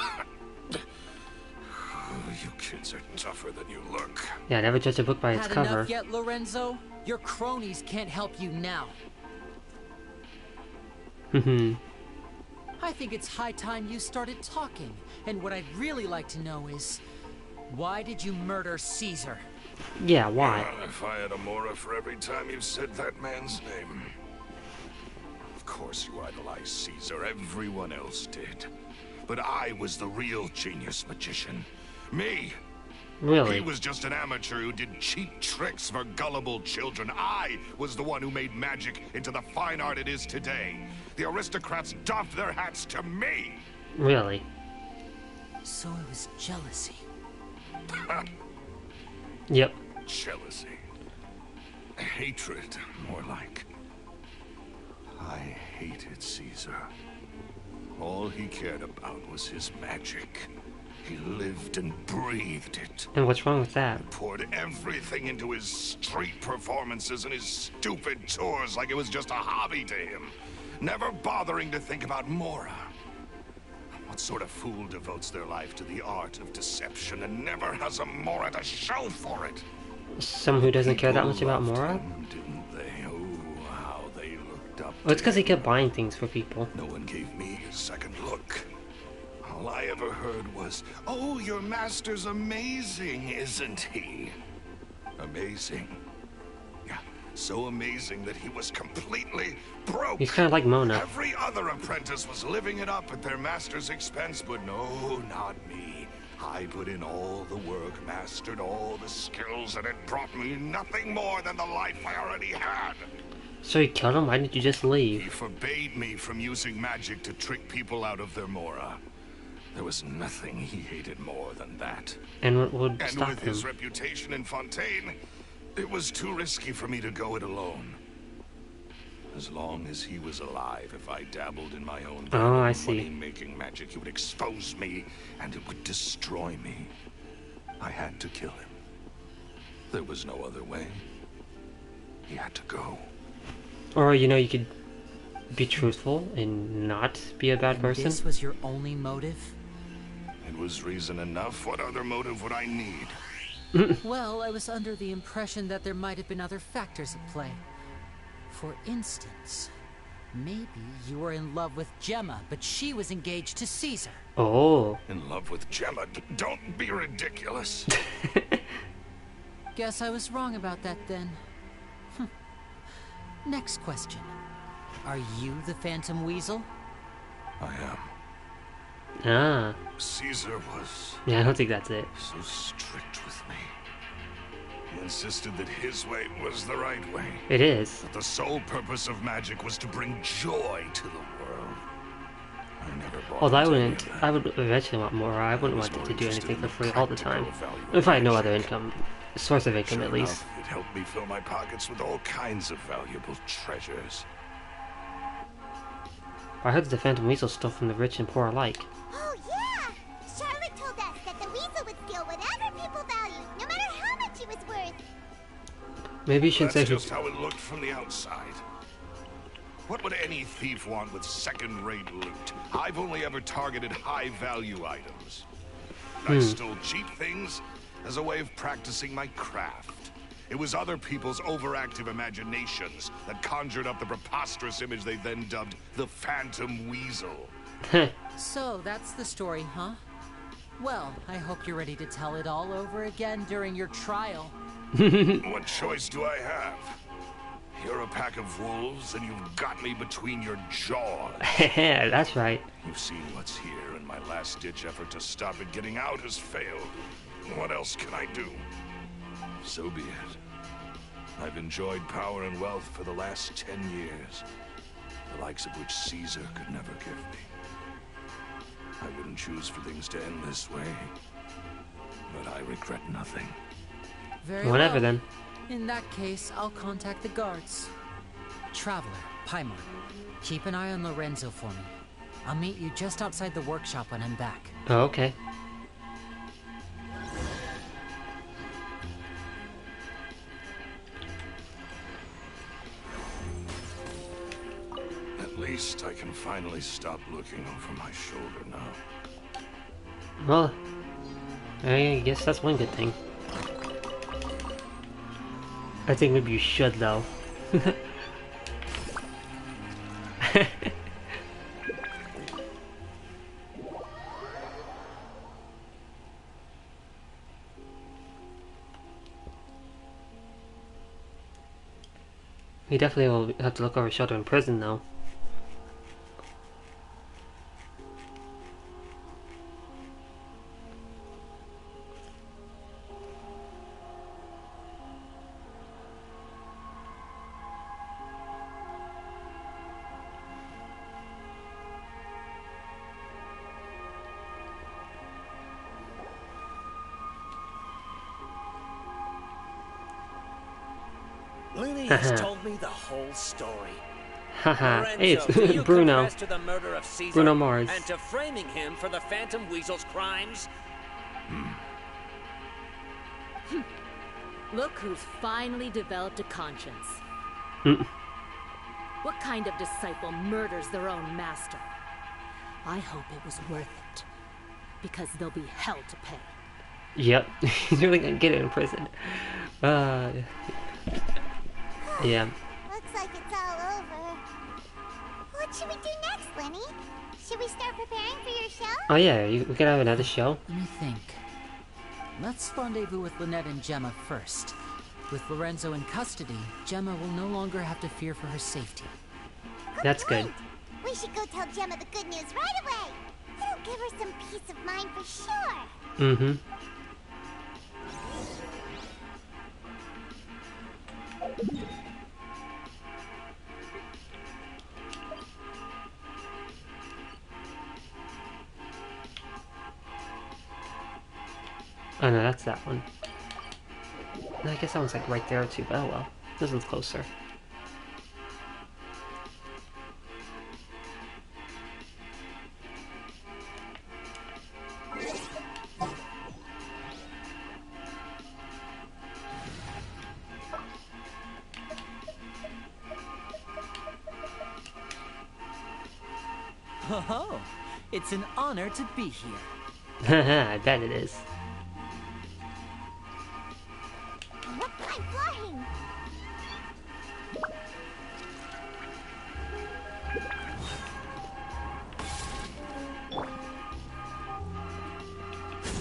kids are tougher than you look. Yeah, never judge a book by its Had cover. enough yet, Lorenzo? Your cronies can't help you now. I think it's high time you started talking. And what I'd really like to know is, why did you murder Caesar? Yeah, why? If I had a Mora for every time you said that man's name. Of course you idolized Caesar, everyone else did. But I was the real genius magician. Me! Really? He was just an amateur who did cheap tricks for gullible children. I was the one who made magic into the fine art it is today. The aristocrats doffed their hats to me! Really? So it was jealousy. Yep. Jealousy. Hatred, more like. I hated Caesar. All he cared about was his magic. He lived and breathed it. And what's wrong with that? Poured everything into his street performances and his stupid tours like it was just a hobby to him. Never bothering to think about Mora. What sort of fool devotes their life to the art of deception and never has a Mora to show for it? Someone who doesn't care that much about People Mora? loved him, didn't they? Oh, how they looked up Well, it's to because he him. kept buying things for people. No one gave me a second look. All I ever heard was, "Oh, your master's amazing, isn't he?" Amazing. Yeah, so amazing that he was completely broke. He's kind of like Mona. Every other apprentice was living it up at their master's expense, but no, not me. I put in all the work, mastered all the skills, and it brought me nothing more than the life I already had. So you killed him? Why didn't you just He leave? forbade me from using magic to trick people out of their Mora. There was nothing he hated more than that. And what would And stop with him? his reputation in Fontaine, it was too risky for me to go it alone. As long as he was alive, if I dabbled in my own Oh, I see. money-making magic, he would expose me, and it would destroy me. I had to kill him. There was no other way. He had to go. Or, you know, you could be truthful and not be a bad person. This was your only motive? It was reason enough. What other motive would I need? Well, I was under the impression that there might have been other factors at play. For instance, maybe you were in love with Gemma, but she was engaged to Caesar. Oh. In love with Gemma? Don't be ridiculous. Guess I was wrong about that then. Next question. Are you the Phantom Weasel? I am. Ah. Caesar was Yeah, I don't think that's it. so strict with me. He insisted that his way was the right way. It is. The sole purpose of magic was to bring joy to the world. I never bought Although into any of that. I would eventually want more. I wouldn't was want it more to do interested anything in for the free all the time. practical value of If I had no magic. other income, source of income Sure at least. enough, it helped me fill my pockets with all kinds of valuable treasures. I heard the Phantom Weasel stole from the rich and poor alike. Oh, yeah! Charlotte told us that the weasel would steal whatever people valued, no matter how much it was worth. Maybe you shouldn't say That's who. just how it looked from the outside. What would any thief want with second-rate loot? I've only ever targeted high-value items. I stole cheap things as a way of practicing my craft. It was other people's overactive imaginations that conjured up the preposterous image they then dubbed the Phantom Weasel. So, that's the story, huh? Well, I hope you're ready to tell it all over again during your trial. What choice do I have? You're a pack of wolves, and you've got me between your jaws. That's right. You've seen what's here, and my last-ditch effort to stop it getting out has failed. What else can I do? So be it. I've enjoyed power and wealth for the last 10 years, the likes of which Caesar could never give me. I wouldn't choose for things to end this way, but I regret nothing. Very Whatever well. then. In that case, I'll contact the guards. Traveler, Paimon, keep an eye on Lorenzo for me. I'll meet you just outside the workshop when I'm back. Oh, okay. At least I can finally stop looking over my shoulder now. Well, I guess that's one good thing. I think maybe you should, though. We definitely will have to look over his shoulder in prison, though. Lily has told me the whole story. Haha, hey, Lorenzo, do it's you Bruno. confess to the murder of Caesar Bruno Mars. and to framing him for the Phantom Weasel's crimes? Look who's finally developed a conscience. What kind of disciple murders their own master? I hope it was worth it. Because there'll be hell to pay. Yep, he's really gonna get it in prison. Yeah. Looks like it's all over. What should we do next, Lenny? Should we start preparing for your show? Oh yeah, we could have another show. Let me think. Let's rendezvous with Lynette and Gemma first. With Lorenzo in custody, Gemma will no longer have to fear for her safety. That's good. point. We should go tell Gemma the good news right away. It'll give her some peace of mind for sure. Mm-hmm. Oh no, that's that one. No, I guess that one's like right there too, but oh well. This one's closer. Oh, it's an honor to be here. Haha, I bet it is. What I'm flying?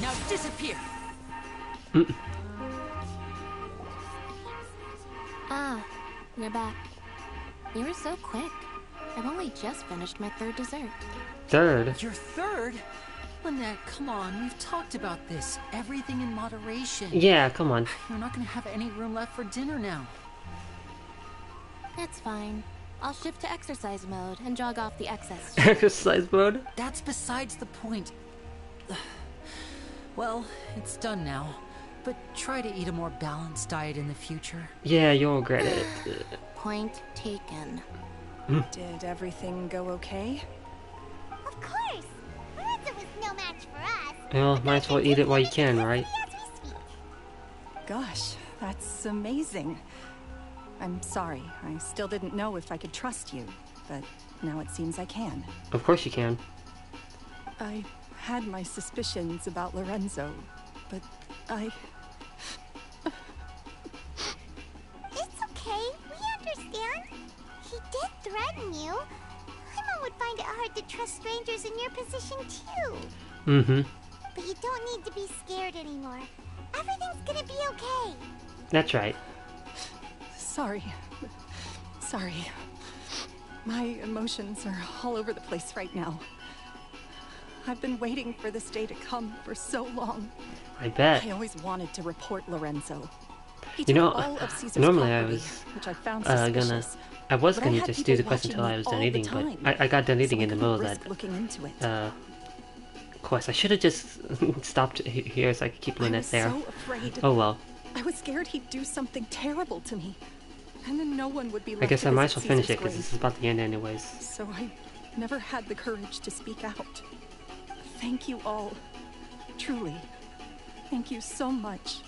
Now disappear! Ah, you're back. You were so quick. I've only just finished my third dessert. Third? Your third? Lynette, come on, we've talked about this. Everything in moderation. Yeah, come on. You're not gonna have any room left for dinner now. It's fine. I'll shift to exercise mode and jog off the excess. Exercise mode? That's besides the point. Well, it's done now. But try to eat a more balanced diet in the future. Yeah, you'll regret it. Point taken. Did everything go okay? Of course. Lorenzo was no match for us. Well, might as well eat it while you can, right? As we speak. Gosh, that's amazing. I'm sorry. I still didn't know if I could trust you, but now it seems I can. Of course you can. I had my suspicions about Lorenzo, but threaten you. Paimon would find it hard to trust strangers in your position too. Mm-hmm. But you don't need to be scared anymore. Everything's gonna be okay. That's right. Sorry. Sorry. My emotions are all over the place right now. I've been waiting for this day to come for so long. I bet. I always wanted to report Lorenzo. He You know, took all of Caesar's normally I property, was which I found gonna suspicious. I was But I gonna had just do the people quest until I watching was me done all the eating, but time, I got done eating so I in the middle of couldn't risk that looking into it. quest. I should have just stopped here so I could keep Lynette there. I was so afraid. Oh well. I was scared he'd do something terrible to me, and then no one would be left I guess to I might as visit well finish it Caesar's because grave. this is about the end anyways. So I never had the courage to speak out. Thank you all. Truly. Thank you so much.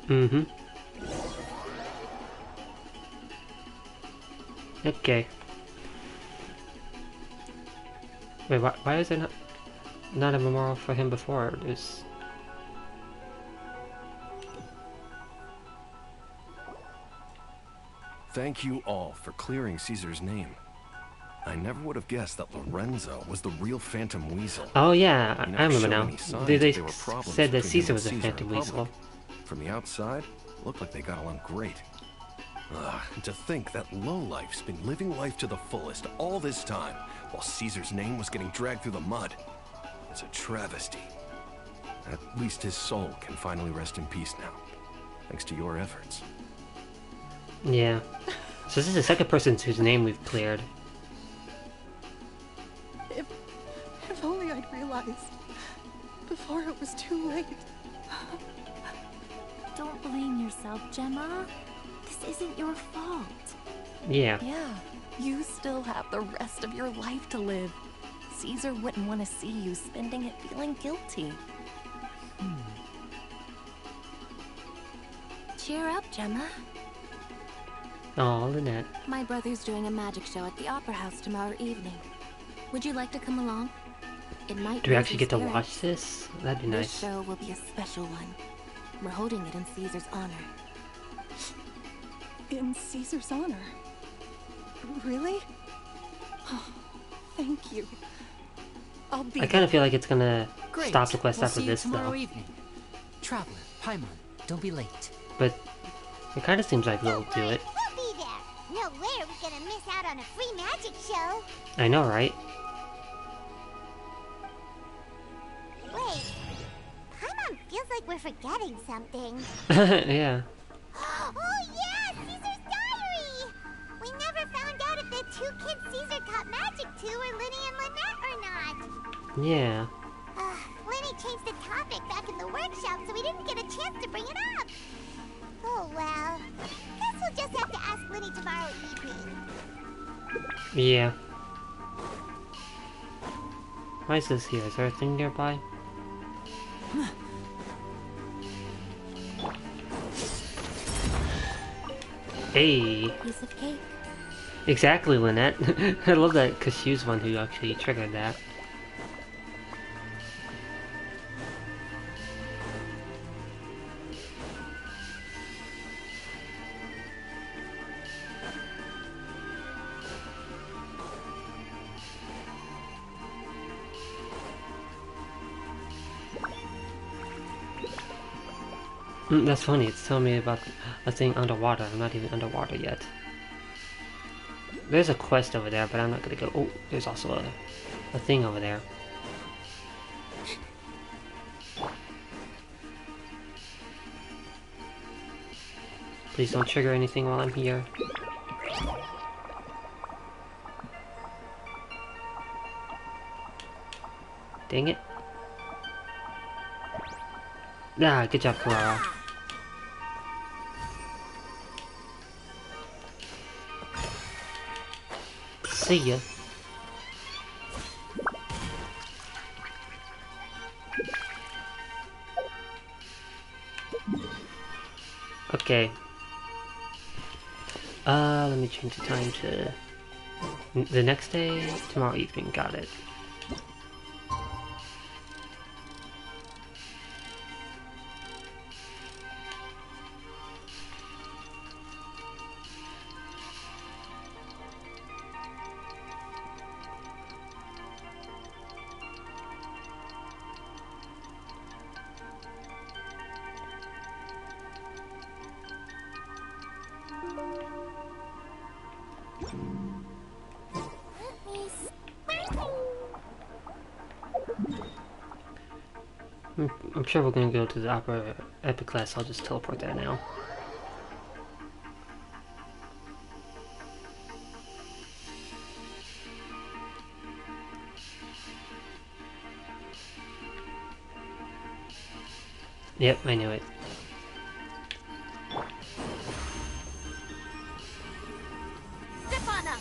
Mm-hmm. Okay. Wait, why is there not a memorial for him before? There's... Thank you all for clearing Caesar's name. I never would have guessed that Lorenzo was the real Phantom Weasel. Oh yeah, He I never remember showed now. any signs They that there were problems said that between him Caesar and was a Caesar Phantom in public. Weasel. From the outside, looked like they got along great. And to think that lowlife's been living life to the fullest all this time, while Caesar's name was getting dragged through the mud. It's a travesty. At least his soul can finally rest in peace now, thanks to your efforts. Yeah. So this is the second person whose name we've cleared. If only I'd realized before it was too late. Don't blame yourself, Gemma. This isn't your fault. Yeah. Yeah, you still have the rest of your life to live. Caesar wouldn't want to see you spending it feeling guilty. Cheer up, Gemma. Oh, Lynette. My brother's doing a magic show at the Opera House tomorrow evening. Would you like to come along? It might Do we raise actually your get to spirits. watch this? That'd be This nice. show will be a special one. We're holding it in Caesar's honor. In Caesar's honor. Really? Oh, thank you. I'll be I kind of feel like it's gonna Great. stop the quest We'll after see you this tomorrow though. evening. Traveler, Paimon, don't be late. But it kind of seems like we'll Don't do worry, it. we'll be there. No way are we gonna miss out on a free magic show. I know, right? Wait, Paimon feels like we're forgetting something. Yeah. Oh yeah, Caesar's diary! We never found out if the two kids Caesar taught magic to were Linny and Lynette or not. Yeah. Linny changed the topic back in the workshop, so we didn't get a chance to bring it up. Oh well. Guess we'll just have to ask Linny tomorrow evening. Yeah. Why is this here? Is there a thing nearby? Hey. Piece of cake. Exactly, Lynette. I love that because she was one who actually triggered that. That's funny, it's telling me about a thing underwater. I'm not even underwater yet. There's a quest over there, but I'm not gonna go. Oh, there's also a thing over there. Please don't trigger anything while I'm here. Dang it. Ah, good job, Clara. See ya. Okay. Let me change the time to the next day, tomorrow evening. Got it. I'm sure we're gonna go to the Opera Epic class, so I'll just teleport there now. Yep, I knew it. Step on up.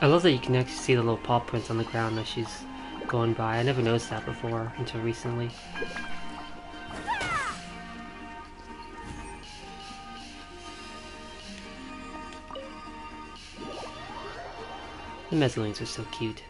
I love that you can actually see the little paw prints on the ground as she's going by. I never noticed that before until recently. The mezzanines are so cute.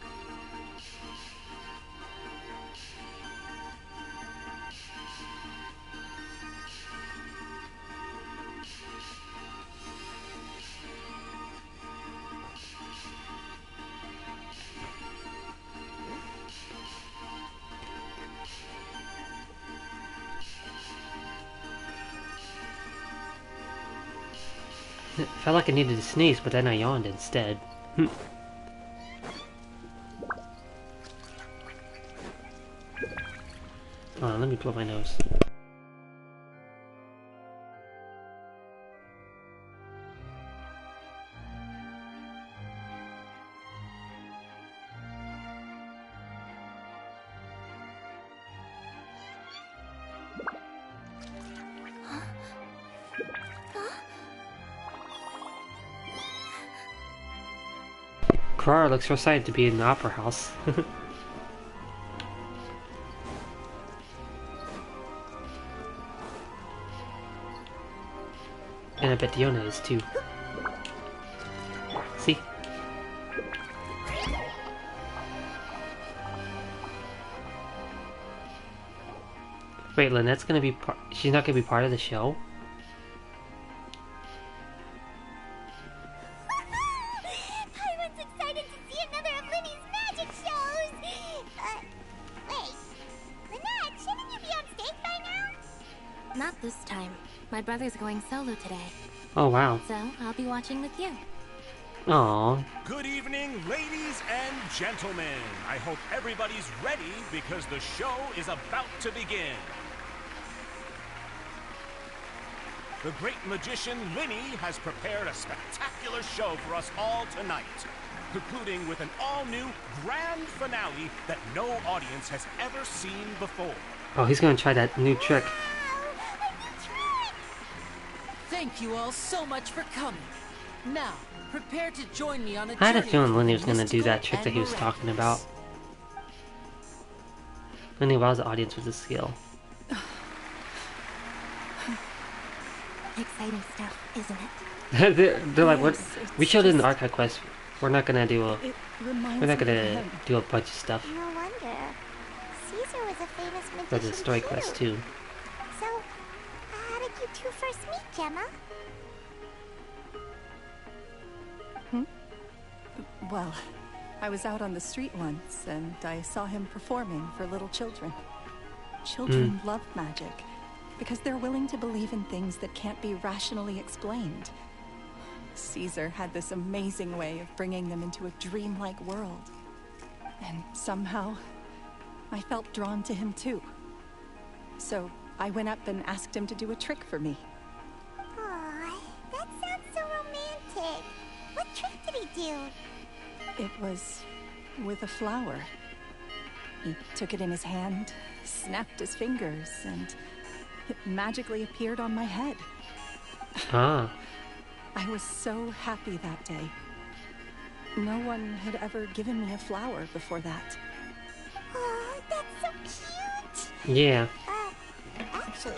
It felt like I needed to sneeze, but then I yawned instead. Oh, let me blow my nose. Clara looks so excited to be in the opera house. And I bet Diona is too. See? Wait, Lynette's gonna be she's not gonna be part of the show? Everyone's excited to see another of Linny's magic shows! Wait. Lynette, shouldn't you be on stage by now? Not this time. My brother's going solo today. Oh wow. So, I'll be watching with you. Aww. Good evening, ladies and gentlemen. I hope everybody's ready because the show is about to begin. The great magician Linny has prepared a spectacular show for us all tonight, concluding with an all-new grand finale that no audience has ever seen before. Oh, he's gonna try that new trick. Thank you all so much for coming. Now, prepare to join me on a I had a journey feeling Linny through was gonna do that mystical trick that he was and talking about. Linny wows the audience with his skill. Exciting stuff, isn't it? they're like, what? Yes, We it's showed it in the just- archive quest. We're not gonna do a. It reminds We're not me of gonna him. do a bunch of stuff No wonder. Caesar was a famous magician for the story quest too. So, how did you two first meet, Gemma? Well, I was out on the street once, and I saw him performing for little children. Children love magic, because they're willing to believe in things that can't be rationally explained. Caesar had this amazing way of bringing them into a dreamlike world. And somehow, I felt drawn to him too. So, I went up and asked him to do a trick for me. Aw, that sounds so romantic. What trick did he do? It was with a flower. He took it in his hand, snapped his fingers, and it magically appeared on my head. Ah. I was so happy that day. No one had ever given me a flower before that. Oh, that's so cute! Yeah. Actually,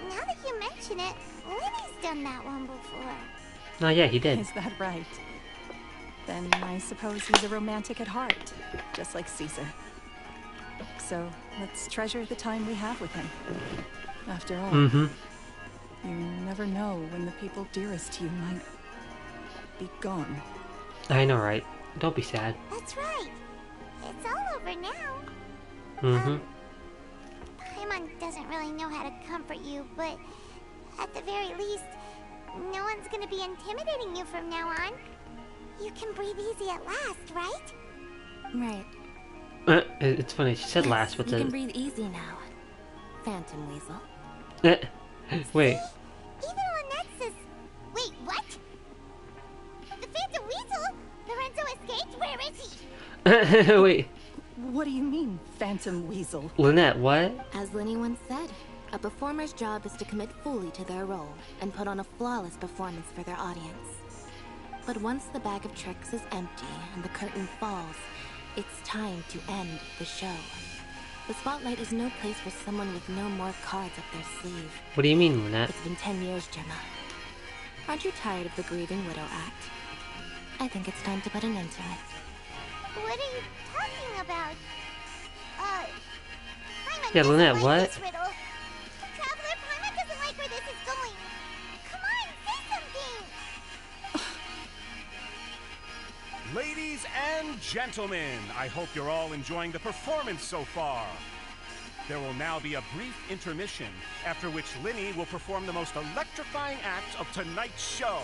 now that you mention it, Linny's done that one before. Oh yeah, he did. Is that right? Then I suppose he's a romantic at heart, just like Caesar. So let's treasure the time we have with him. After all, you never know when the people dearest to you might be gone. I know, right? Don't be sad. That's right. It's all over now. Mm-hmm. Paimon doesn't really know how to comfort you, but At the very least, no one's gonna be intimidating you from now on. You can breathe easy at last, right? Right. It's funny, she said last, but you can breathe easy now, Phantom Weasel. Wait. Even Lynette says... Wait, what? The Phantom Weasel? Lorenzo escaped? Where is he? Wait. What do you mean, Phantom Weasel? Lynette, what? As Lenny once said, a performer's job is to commit fully to their role and put on a flawless performance for their audience. But once the bag of tricks is empty and the curtain falls, it's time to end the show. The spotlight is no place for someone with no more cards up their sleeve. What do you mean, Lynette? It's been 10 years, Gemma. Aren't you tired of the grieving widow act? I think it's time to put an end to it. What are you talking about? Yeah, Lynette, what? This riddle. Traveler, Paimon doesn't like where this is going. Come on, say something! Ladies and gentlemen, I hope you're all enjoying the performance so far. There will now be a brief intermission, after which Linny will perform the most electrifying act of tonight's show.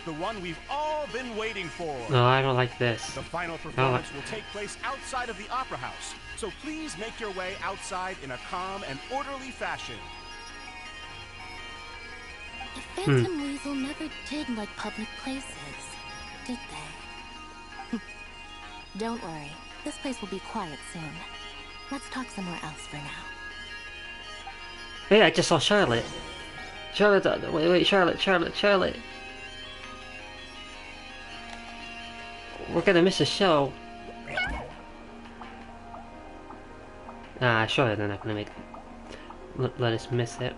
The one we've all been waiting for. No, I don't like this. The final performance will take place outside of the Opera House, so please make your way outside in a calm and orderly fashion. The Phantom Weasel never did like public places, did they? Don't worry, this place will be quiet soon. Let's talk somewhere else for now. Hey, I just saw Charlotte. Charlotte, wait, Charlotte. We're gonna miss a show. Surely they're not gonna let us miss it.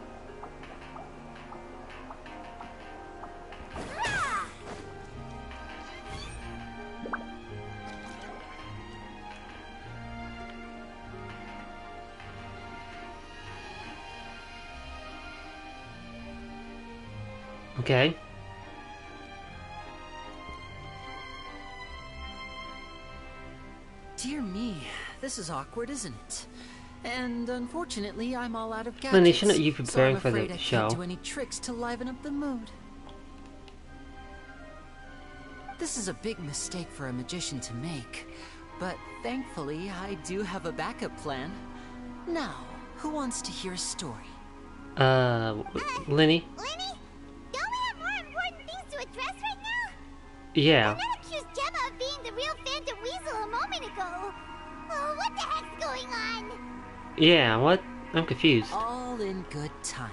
Okay. Dear me, this is awkward, isn't it? And unfortunately, I'm all out of gadgets. Lenny, shouldn't you be preparing for the so I'm afraid I show? can't do any tricks to liven up the mood. This is a big mistake for a magician to make, but thankfully, I do have a backup plan. Now, who wants to hear a story? Lenny? Lenny? Don't we have more important things to address right now? Yeah. Lynette accused Gemma of being the real Phantom Weasel a moment ago. Oh, what the heck's going on? Yeah, what? I'm confused. All in good time.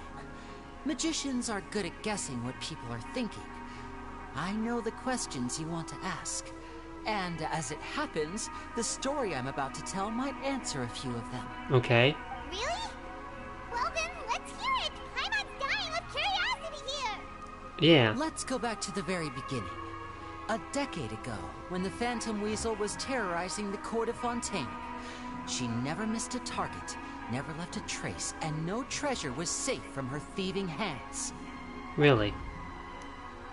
Magicians are good at guessing what people are thinking. I know the questions you want to ask. And as it happens, the story I'm about to tell might answer a few of them. Okay. Really? Well then, let's hear it! Paimon's dying with curiosity here! Yeah. Let's go back to the very beginning. A decade ago, when the Phantom Weasel was terrorizing the court of Fontaine. She never missed a target, never left a trace, and no treasure was safe from her thieving hands. Really?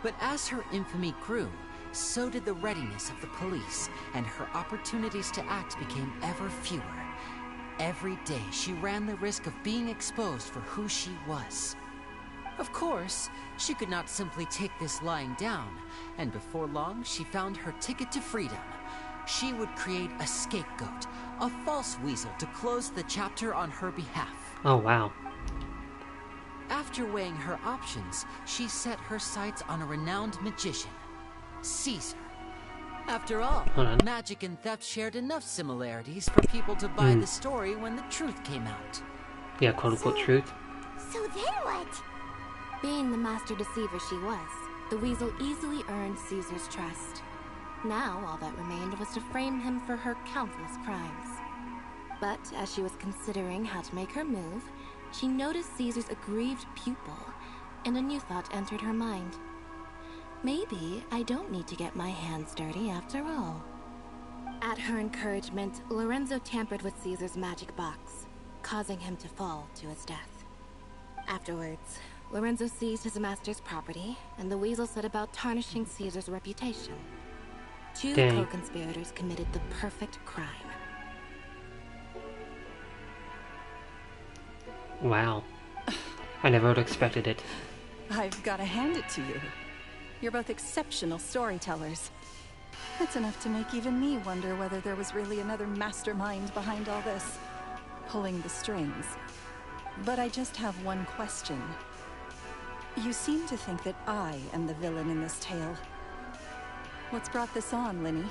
But as her infamy grew, so did the readiness of the police, and her opportunities to act became ever fewer. Every day she ran the risk of being exposed for who she was. Of course, she could not simply take this lying down, and before long she found her ticket to freedom. She would create a scapegoat, a false weasel to close the chapter on her behalf. Oh, wow. After weighing her options, she set her sights on a renowned magician, Caesar. After all, magic and theft shared enough similarities for people to buy the story when the truth came out. Yeah, quote-unquote truth. So then what? Being the master deceiver she was, the weasel easily earned Caesar's trust. Now, all that remained was to frame him for her countless crimes. But as she was considering how to make her move, she noticed Caesar's aggrieved pupil, and a new thought entered her mind. Maybe I don't need to get my hands dirty after all. At her encouragement, Lorenzo tampered with Caesar's magic box, causing him to fall to his death. Afterwards, Lorenzo seized his master's property, and the weasel set about tarnishing Caesar's reputation. Two co-conspirators committed the perfect crime. Wow. I never would have expected it. I've got to hand it to you. You're both exceptional storytellers. That's enough to make even me wonder whether there was really another mastermind behind all this, pulling the strings. But I just have one question. You seem to think that I am the villain in this tale. What's brought this on, Linny?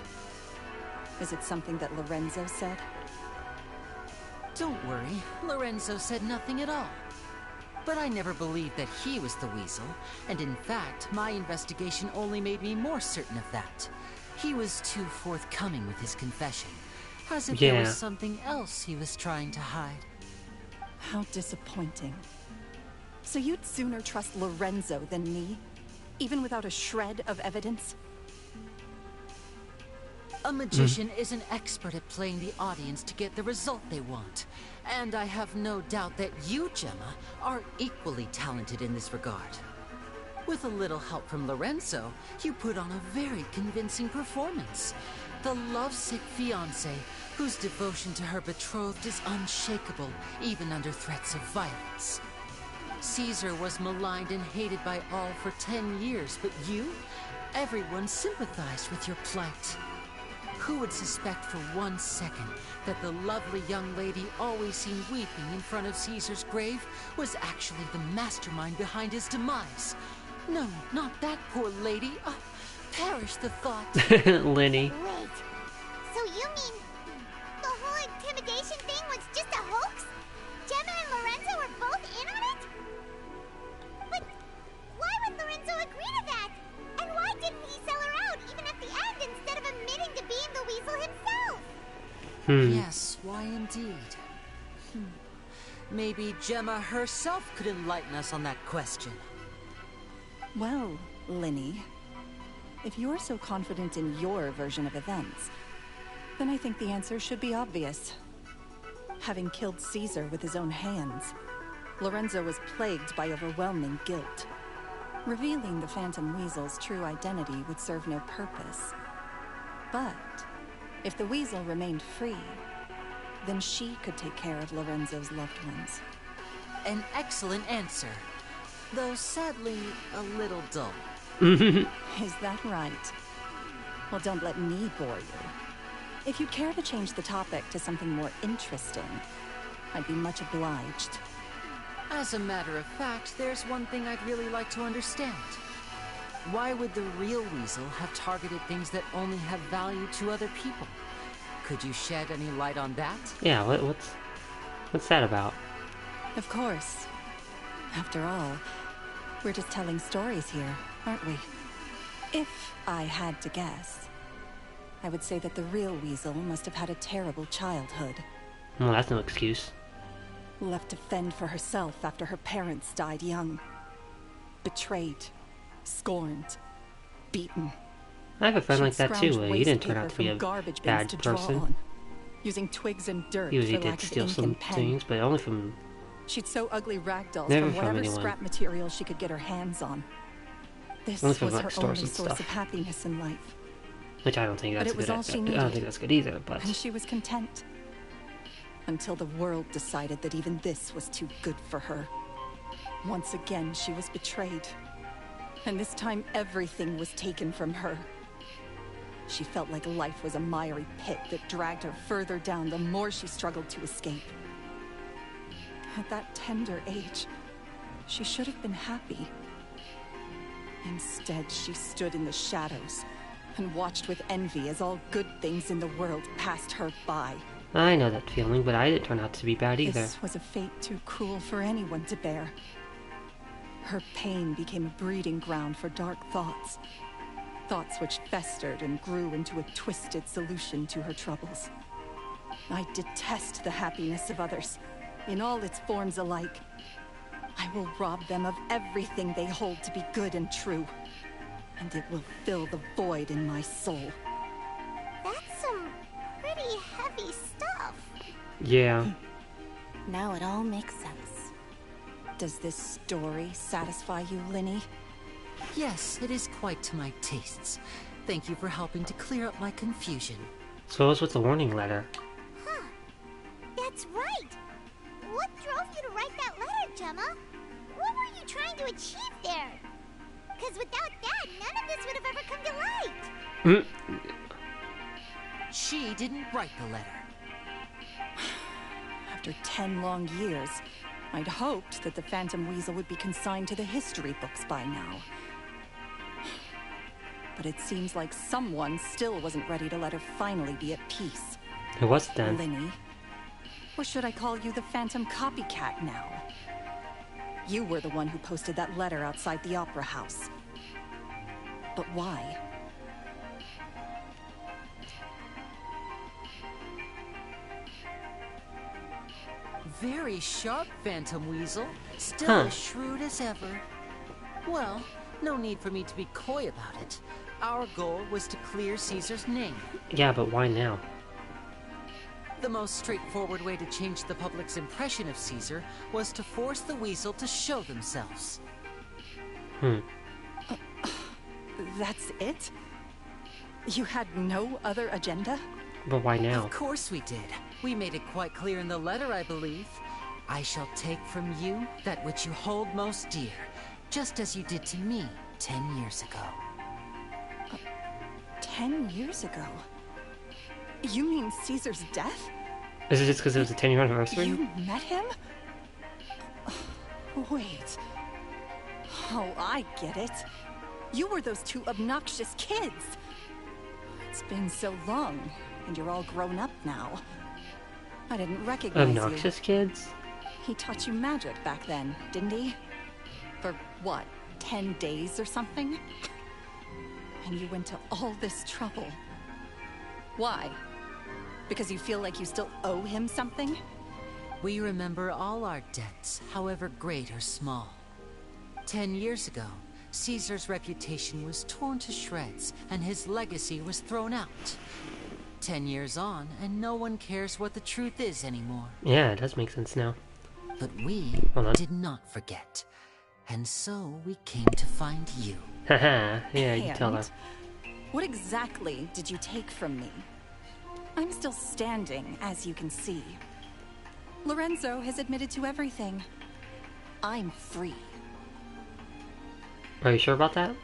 Is it something that Lorenzo said? Don't worry, Lorenzo said nothing at all. But I never believed that he was the weasel, and in fact, my investigation only made me more certain of that. He was too forthcoming with his confession, as if there was something else he was trying to hide. How disappointing. So you'd sooner trust Lorenzo than me? Even without a shred of evidence? A magician is an expert at playing the audience to get the result they want. And I have no doubt that you, Gemma, are equally talented in this regard. With a little help from Lorenzo, you put on a very convincing performance. The lovesick fiancé, whose devotion to her betrothed is unshakable, even under threats of violence. Caesar was maligned and hated by all for 10 years, but you? Everyone sympathized with your plight. Who would suspect for 1 second that the lovely young lady always seen weeping in front of Caesar's grave was actually the mastermind behind his demise? No, not that poor lady. Oh, perish the thought. Linny. Wait, so you mean the whole intimidation thing was just a hoax? Gemma and Lorenzo were both in on it? But why would Lorenzo agree to that? And why didn't he sell her out even at the end instead of admitting to being the weasel himself? Yes, why indeed? Maybe Gemma herself could enlighten us on that question. Well, Linny, if you're so confident in your version of events, then I think the answer should be obvious. Having killed Caesar with his own hands, Lorenzo was plagued by overwhelming guilt. Revealing the Phantom Weasel's true identity would serve no purpose. But if the Weasel remained free, then she could take care of Lorenzo's loved ones. An excellent answer, though sadly a little dull. Is that right? Well, don't let me bore you. If you'd care to change the topic to something more interesting, I'd be much obliged. As a matter of fact, there's one thing I'd really like to understand. Why would the real weasel have targeted things that only have value to other people? Could you shed any light on that? Yeah, what's that about? Of course. After all, we're just telling stories here, aren't we? If I had to guess, I would say that the real weasel must have had a terrible childhood. Well, that's no excuse. Left to fend for herself after her parents died young. Betrayed, scorned, beaten. I have a friend like that too. Scrounged He didn't waste turn out to be paper a from garbage bins bad to draw person. on, using twigs and dirt He for did lack of steal ink some and pen. things, but only from... She'd sew ugly ragdolls Never from from whatever anyone. scrap material she could get her hands on. This Only was from, like, her stores only and source stuff. of happiness in life. Which I don't think But that's it was good. all she I don't needed. think that's good either, but... And she was content. Until the world decided that even this was too good for her. Once again, she was betrayed. And this time, everything was taken from her. She felt like life was a miry pit that dragged her further down the more she struggled to escape. At that tender age, she should have been happy. Instead, she stood in the shadows and watched with envy as all good things in the world passed her by. I know that feeling, but I didn't turn out to be bad either. This was a fate too cruel for anyone to bear. Her pain became a breeding ground for dark thoughts. Thoughts which festered and grew into a twisted solution to her troubles. I detest the happiness of others, in all its forms alike. I will rob them of everything they hold to be good and true. And it will fill the void in my soul. That's some pretty heavy stuff. Yeah. Now it all makes sense. Does this story satisfy you, Linny? Yes, it is quite to my tastes. Thank you for helping to clear up my confusion. So what was with the warning letter? Huh. That's right. What drove you to write that letter, Gemma? What were you trying to achieve there? Because without that, none of this would have ever come to light. She didn't write the letter. After 10 long years, I'd hoped that the Phantom Weasel would be consigned to the history books by now. But it seems like someone still wasn't ready to let her finally be at peace. Who was it then? Linny. Or should I call you the Phantom Copycat now? You were the one who posted that letter outside the Opera House. But why? Very sharp, Phantom Weasel. Still Huh. as shrewd as ever. Well, no need for me to be coy about it. Our goal was to clear Caesar's name. Yeah, but why now? The most straightforward way to change the public's impression of Caesar was to force the Weasel to show themselves. That's it? You had no other agenda? But why now? Of course we did. We made it quite clear in the letter, I believe. I shall take from you that which you hold most dear, just as you did to me 10 years ago. 10 years ago? You mean Caesar's death? Is it just because it was a 10-year anniversary? You met him? Wait. Oh, I get it. You were those two obnoxious kids. It's been so long, and you're all grown up now. I didn't recognize you. Obnoxious kids? He taught you magic back then, didn't he? For what, 10 days or something? And you went to all this trouble. Why? Because you feel like you still owe him something? We remember all our debts, however great or small. 10 years ago, Caesar's reputation was torn to shreds, and his legacy was thrown out. 10 years on, and no one cares what the truth is anymore. Yeah, it does make sense now. But we did not forget. And so we came to find you. Haha, yeah, you tell her. And what exactly did you take from me? I'm still standing, as you can see. Lorenzo has admitted to everything. I'm free. Are you sure about that?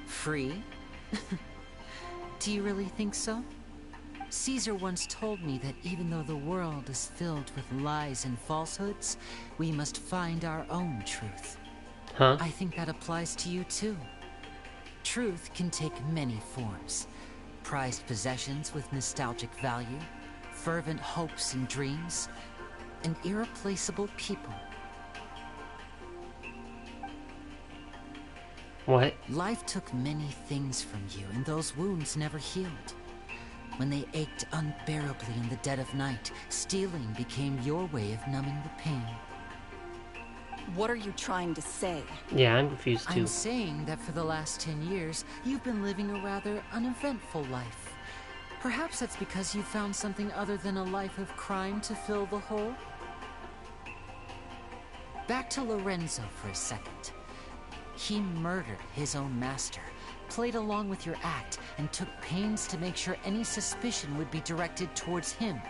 Free? Do you really think so? Caesar once told me that even though the world is filled with lies and falsehoods, we must find our own truth. Huh? I think that applies to you too. Truth can take many forms. Prized possessions with nostalgic value, fervent hopes and dreams, and irreplaceable people. What? Life took many things from you, and those wounds never healed. When they ached unbearably in the dead of night, stealing became your way of numbing the pain. What are you trying to say? Yeah, I'm confused too. I'm saying that for the last 10 years, you've been living a rather uneventful life. Perhaps that's because you found something other than a life of crime to fill the hole? Back to Lorenzo for a second. He murdered his own master, played along with your act, and took pains to make sure any suspicion would be directed towards him.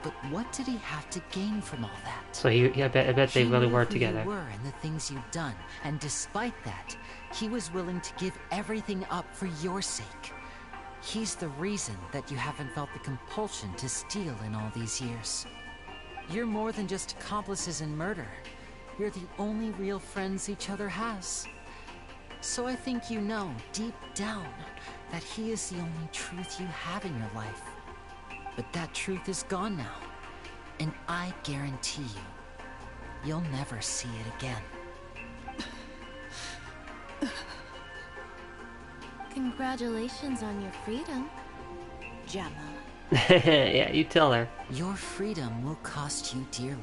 But what did he have to gain from all that? So I bet they really were together. You were and the things you'd done, and despite that, he was willing to give everything up for your sake. He's the reason that you haven't felt the compulsion to steal in all these years. You're more than just accomplices in murder. You're the only real friends each other has. So I think you know, deep down, that he is the only truth you have in your life. But that truth is gone now, and I guarantee you, you'll never see it again. Congratulations on your freedom, Gemma. Yeah, you tell her. Your freedom will cost you dearly.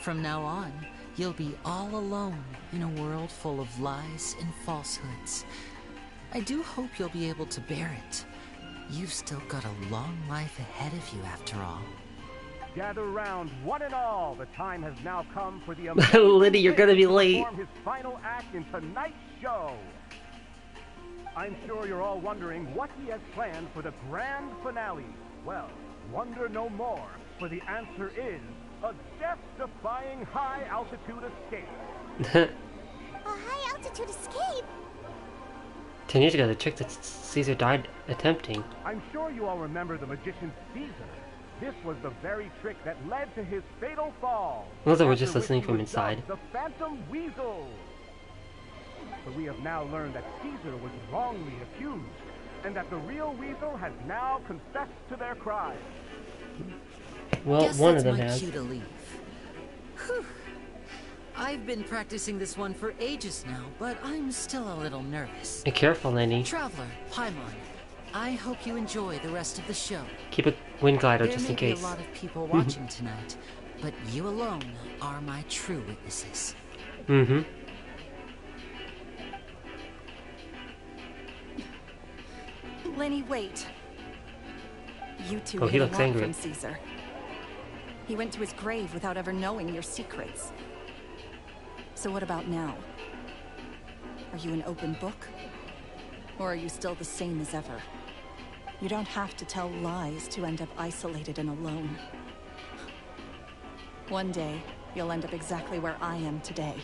From now on, you'll be all alone in a world full of lies and falsehoods. I do hope you'll be able to bear it. You've still got a long life ahead of you, after all. Gather round, one and all. The time has now come for the Liddy, you're gonna be late. perform his final act in tonight's show. I'm sure you're all wondering what he has planned for the grand finale. Well, wonder no more, for the answer is a death-defying high-altitude escape. A high-altitude escape? 10 years ago, the trick that Caesar died attempting. I'm sure you all remember the magician Caesar. This was the very trick that led to his fatal fall. Those were just listening from inside. The Phantom Weasel. But we have now learned that Caesar was wrongly accused, and that the real Weasel has now confessed to their crime. Well, Guess one that's of them my has. cue to leave. Whew. I've been practicing this one for ages now, but I'm still a little nervous. Be careful, Lenny. Traveler, Paimon, I hope you enjoy the rest of the show. Keep a wind glider There just may in be case. a lot of people watching tonight, but you alone are my true witnesses. Mm-hmm. Lenny, wait. You two Oh, he hid a looks lot angry. from Caesar. He went to his grave without ever knowing your secrets. So what about now? Are you an open book? Or are you still the same as ever? You don't have to tell lies to end up isolated and alone. One day, you'll end up exactly where I am today.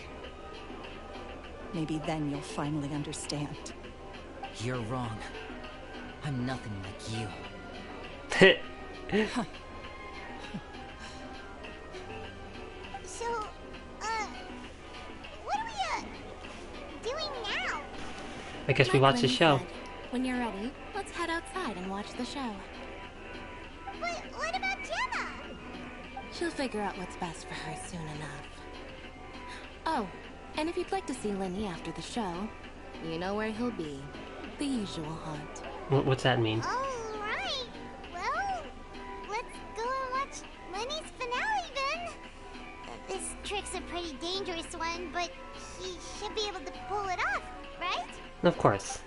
Maybe then you'll finally understand. You're wrong. I'm nothing like you. So, what are we, doing now? I guess we watch the show. When you're ready, let's head outside and watch the show. But what about Gemma? She'll figure out what's best for her soon enough. Oh, and if you'd like to see Lenny after the show, you know where he'll be. The usual haunt. What's that mean? Alright. Well, let's go and watch Lenny's finale then. This trick's a pretty dangerous one, but he should be able to pull it off, right? Of course.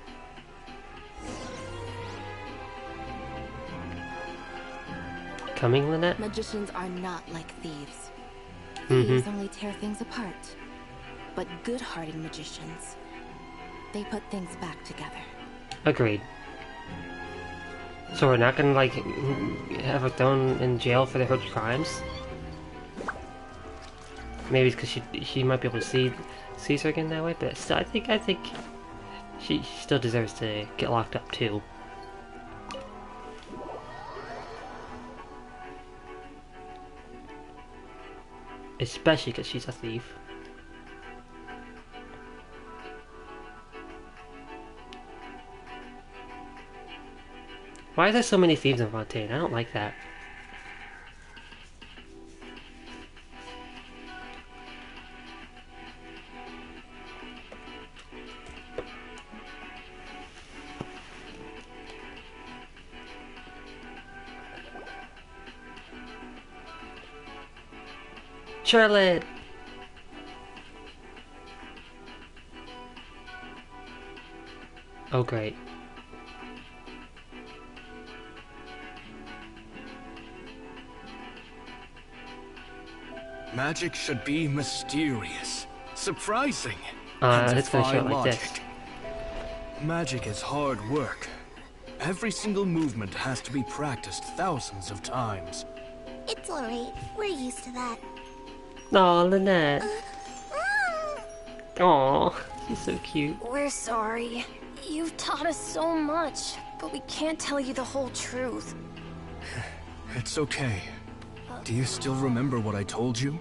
Coming, Lynette? Magicians are not like thieves. Mm-hmm. Thieves only tear things apart. But good-hearted magicians, they put things back together. Agreed. So we're not gonna, like, have her thrown in jail for her crimes? Maybe it's because she might be able to see Caesar again that way, but still, I think she still deserves to get locked up too. Especially because she's a thief. Why are there so many thieves in Fontaine? I don't like that. Charlotte! Oh, great. Magic should be mysterious, surprising, and It's gonna show defy it like logic. this. Magic is hard work. Every single movement has to be practiced thousands of times. It's alright. We're used to that. Aw, Lynette. Aw, she's so cute. We're sorry. You've taught us so much, but we can't tell you the whole truth. It's okay. Do you still remember what I told you?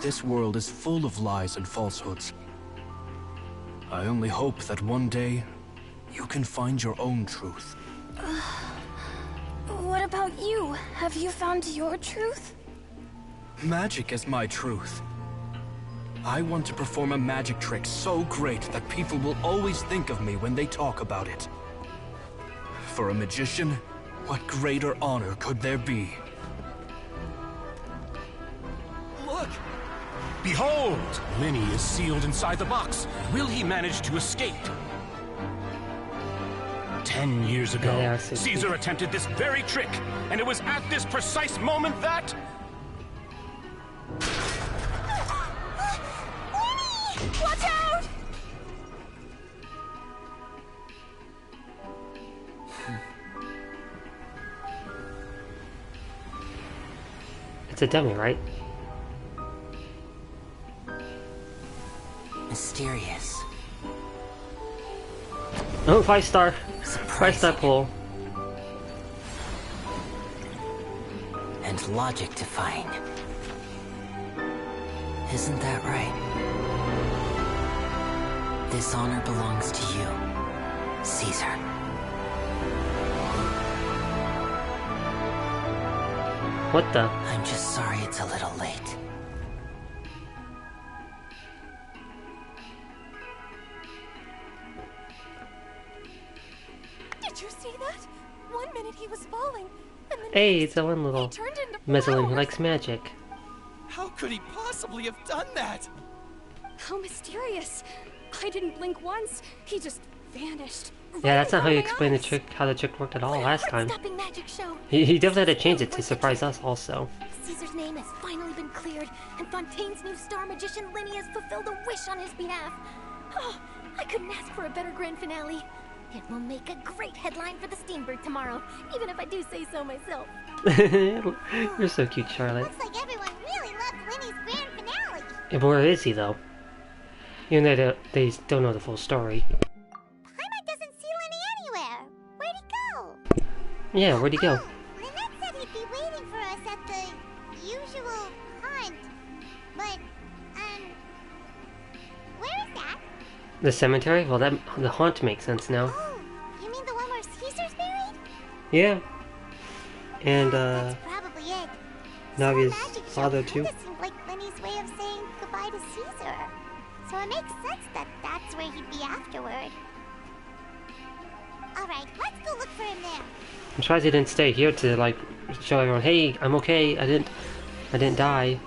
This world is full of lies and falsehoods. I only hope that one day, you can find your own truth. What about you? Have you found your truth? Magic is my truth. I want to perform a magic trick so great that people will always think of me when they talk about it. For a magician, what greater honor could there be? Look! Behold! Lenny is sealed inside the box. Will he manage to escape? 10 years ago, Yeah, they are so Caesar cute. attempted this very trick, and it was at this precise moment that... Watch out! It's a dummy, right? Mysterious. Oh, 5-star. Surprising. 5-star pull. And logic defying. Isn't that right? This honor belongs to you, Caesar. What the? I'm just sorry it's a little late. Did you see that? 1 minute he was falling, and the Hey, next, it's that one little he turned into Mezzalin who flowers. likes magic. How could he possibly have done that? How mysterious. I didn't blink once. He just vanished. Yeah, that's not how you Right in front explain of my the trick, how the trick worked at all last time. Stopping magic show. He definitely had to change it to surprise us also. Caesar's name has finally been cleared, and Fontaine's new star magician Linny has fulfilled a wish on his behalf. Oh, I couldn't ask for a better grand finale. It will make a great headline for the Steamberg tomorrow, even if I do say so myself. You're so cute, Charlotte. Looks like everyone really loved Winnie's grand finale. And where is he, though? Even though they don't know the full story. Paimon doesn't see Lenny anywhere. Where'd he go? Yeah, where'd he go? Oh, Lynette said he'd be waiting for us at the usual hunt. But, where is that? The cemetery? Well, the haunt makes sense now. Oh, you mean the one where Caesar's buried? Yeah. And, That's probably it. Navia's Some magic father, show too. kinda seemed like Lenny's way of saying goodbye to Caesar. So it makes sense that that's where he'd be afterward. Alright, let's go look for him there. I'm surprised he didn't stay here to, like, show everyone, hey, I'm okay, I didn't die.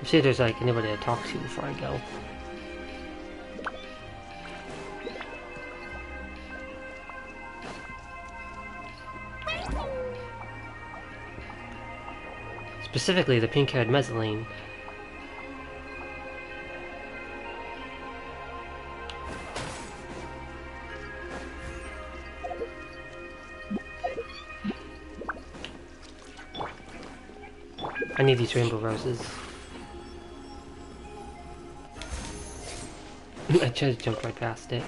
See if there's like anybody to talk to before I go. Specifically the pink-haired Mezzalin. I need these rainbow roses. I just jumped right past it.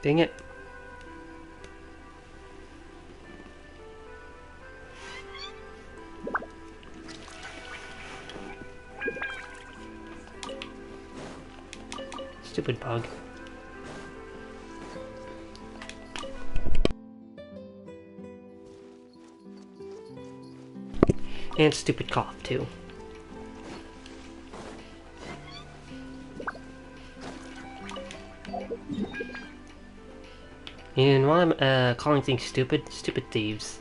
Dang it. Stupid bug. And stupid cough, too. And while I'm calling things stupid, stupid thieves.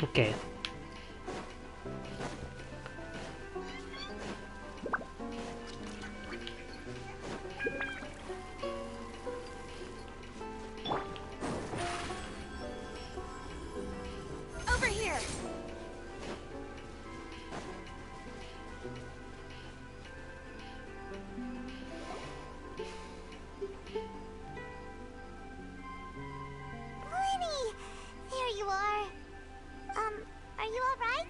Okay. Over here. Lenny! There you are. Are you alright?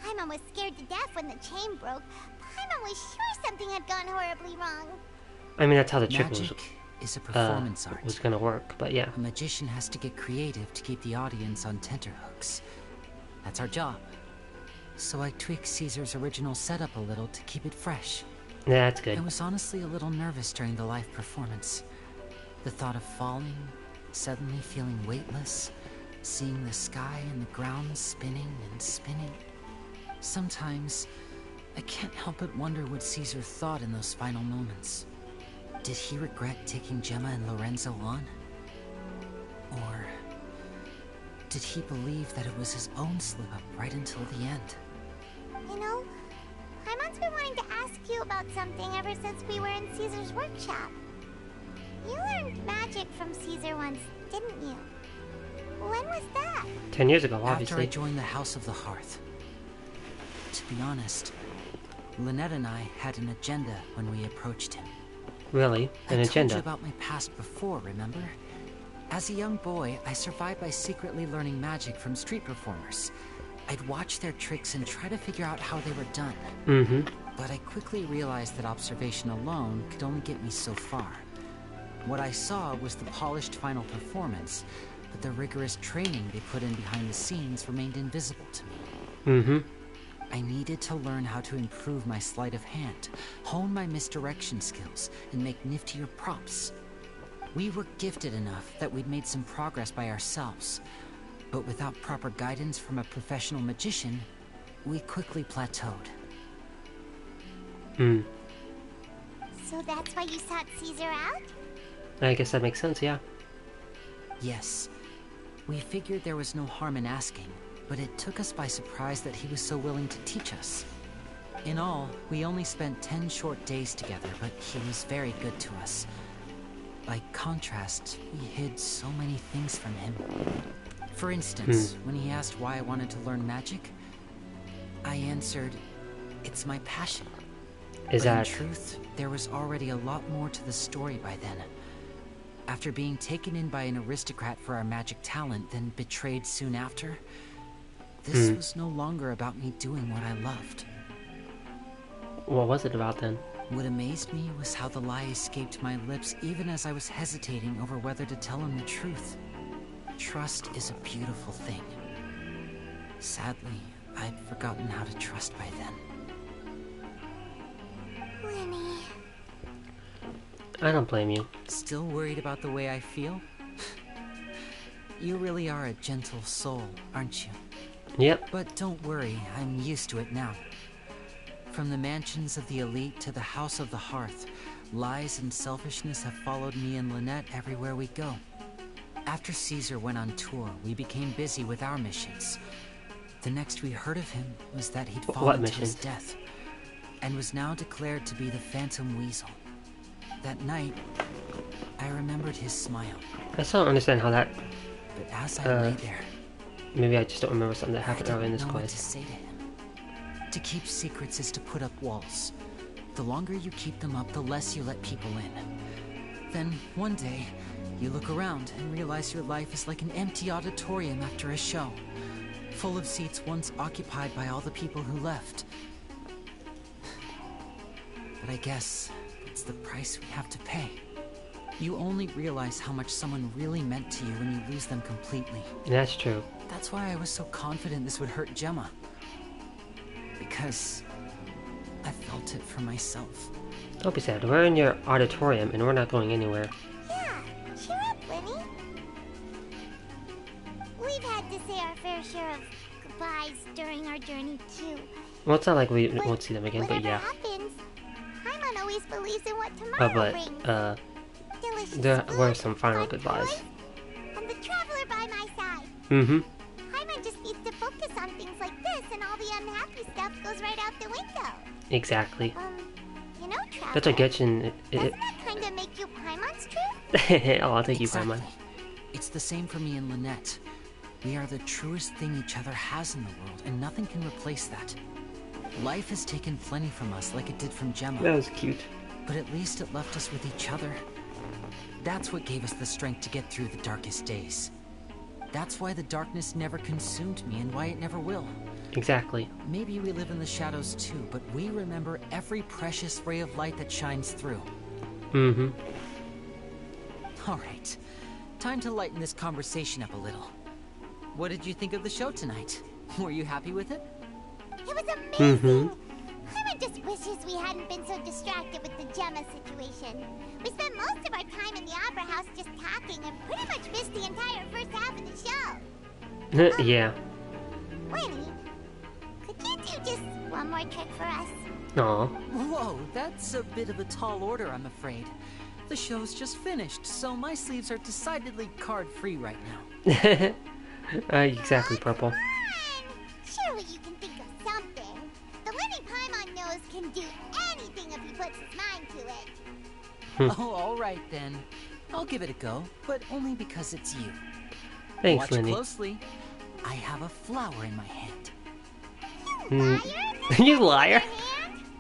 Paimon was scared to death when the chain broke. Paimon was sure something had gone horribly wrong. I mean, that's how the trick Magic is a performance art. was gonna work, but yeah. A magician has to get creative to keep the audience on tenterhooks. That's our job. So I tweaked Caesar's original setup a little to keep it fresh. Yeah, that's good. I was honestly a little nervous during the live performance. The thought of falling, suddenly feeling weightless, seeing the sky and the ground spinning and spinning. Sometimes, I can't help but wonder what Caesar thought in those final moments. Did he regret taking Gemma and Lorenzo on? Or did he believe that it was his own slip-up right until the end? You know, Paimon's been wanting to ask you about something ever since we were in Caesar's workshop. You learned magic from Caesar once, didn't you? When was that? 10 years ago, obviously. After I joined the House of the Hearth. To be honest, Lynette and I had an agenda when we approached him. Really? An I agenda? told you about my past before, remember? As a young boy, I survived by secretly learning magic from street performers. I'd watch their tricks and try to figure out how they were done. Mm-hmm. But I quickly realized that observation alone could only get me so far. What I saw was the polished final performance, but the rigorous training they put in behind the scenes remained invisible to me. Mm-hmm. I needed to learn how to improve my sleight of hand, hone my misdirection skills, and make niftier props. We were gifted enough that we'd made some progress by ourselves, but without proper guidance from a professional magician, we quickly plateaued. Hmm. So that's why you sought Caesar out? I guess that makes sense, yeah. Yes. We figured there was no harm in asking, but it took us by surprise that he was so willing to teach us. In all, we only spent 10 short days together, but he was very good to us. By contrast, we hid so many things from him. For instance, when he asked why I wanted to learn magic, I answered, it's my passion. In truth, there was already a lot more to the story by then. After being taken in by an aristocrat for our magic talent, then betrayed soon after, this was no longer about me doing what I loved. What was it about then? What amazed me was how the lie escaped my lips even as I was hesitating over whether to tell him the truth. Trust is a beautiful thing. Sadly, I'd forgotten how to trust by then. Lenny. I don't blame you. Still worried about the way I feel? You really are a gentle soul, aren't you? Yep. But don't worry, I'm used to it now. From the mansions of the elite to the House of the Hearth, lies and selfishness have followed me and Lynette everywhere we go. After Caesar went on tour, we became busy with our missions. The next we heard of him was that he'd fallen to his death, and was now declared to be the Phantom Weasel. That night, I remembered his smile. I still don't understand how that... But as I lay there... Maybe I just don't remember something that happened earlier in this quest. What to say to him. To keep secrets is to put up walls. The longer you keep them up, the less you let people in. Then, one day, you look around and realize your life is like an empty auditorium after a show, full of seats once occupied by all the people who left. But I guess it's the price we have to pay. You only realize how much someone really meant to you when you lose them completely. That's true. That's why I was so confident this would hurt Gemma. Because I felt it for myself. Don't be sad. We're in your auditorium and we're not going anywhere. Yeah, cheer up, Lenny. We've had to say our fair share of goodbyes during our journey, too. Well, it's not like we won't see them again, but yeah. Happens, Paimon always believes in what tomorrow brings. Delicious there food, were some final goodbyes. toys, and the traveler by my side. Mm-hmm. Paimon just needs to focus on things like this, and all the unhappy stuff goes right out the window. Exactly. You know, traveler, That's what Genshin... doesn't that kind of make you Paimon's truth? Oh, I'll take you, Paimon. It's the same for me and Lynette. We are the truest thing each other has in the world, and nothing can replace that. Life has taken plenty from us, like it did from Gemma. That was cute. But at least it left us with each other. That's what gave us the strength to get through the darkest days. That's why the darkness never consumed me, and why it never will. Exactly. Maybe we live in the shadows too, but we remember every precious ray of light that shines through. Mm-hmm. Alright, time to lighten this conversation up a little. What did you think of the show tonight? Were you happy with it? It was amazing! Mm-hmm. Paimon just wishes we hadn't been so distracted with the Gemma situation. We spent most of our time in the Opera House just talking and pretty much missed the entire first half of the show. Yeah. Winnie, could you do just one more trick for us? Aw. Whoa, that's a bit of a tall order, I'm afraid. The show's just finished, so my sleeves are decidedly card-free right now. Exactly, Purple. Surely you can think of something. The Lenny Paimon knows can do anything if he puts his mind to it. Oh, all right then. I'll give it a go, but only because it's you. Thanks, Watch Lenny. closely. I have a flower in my hand. You liar!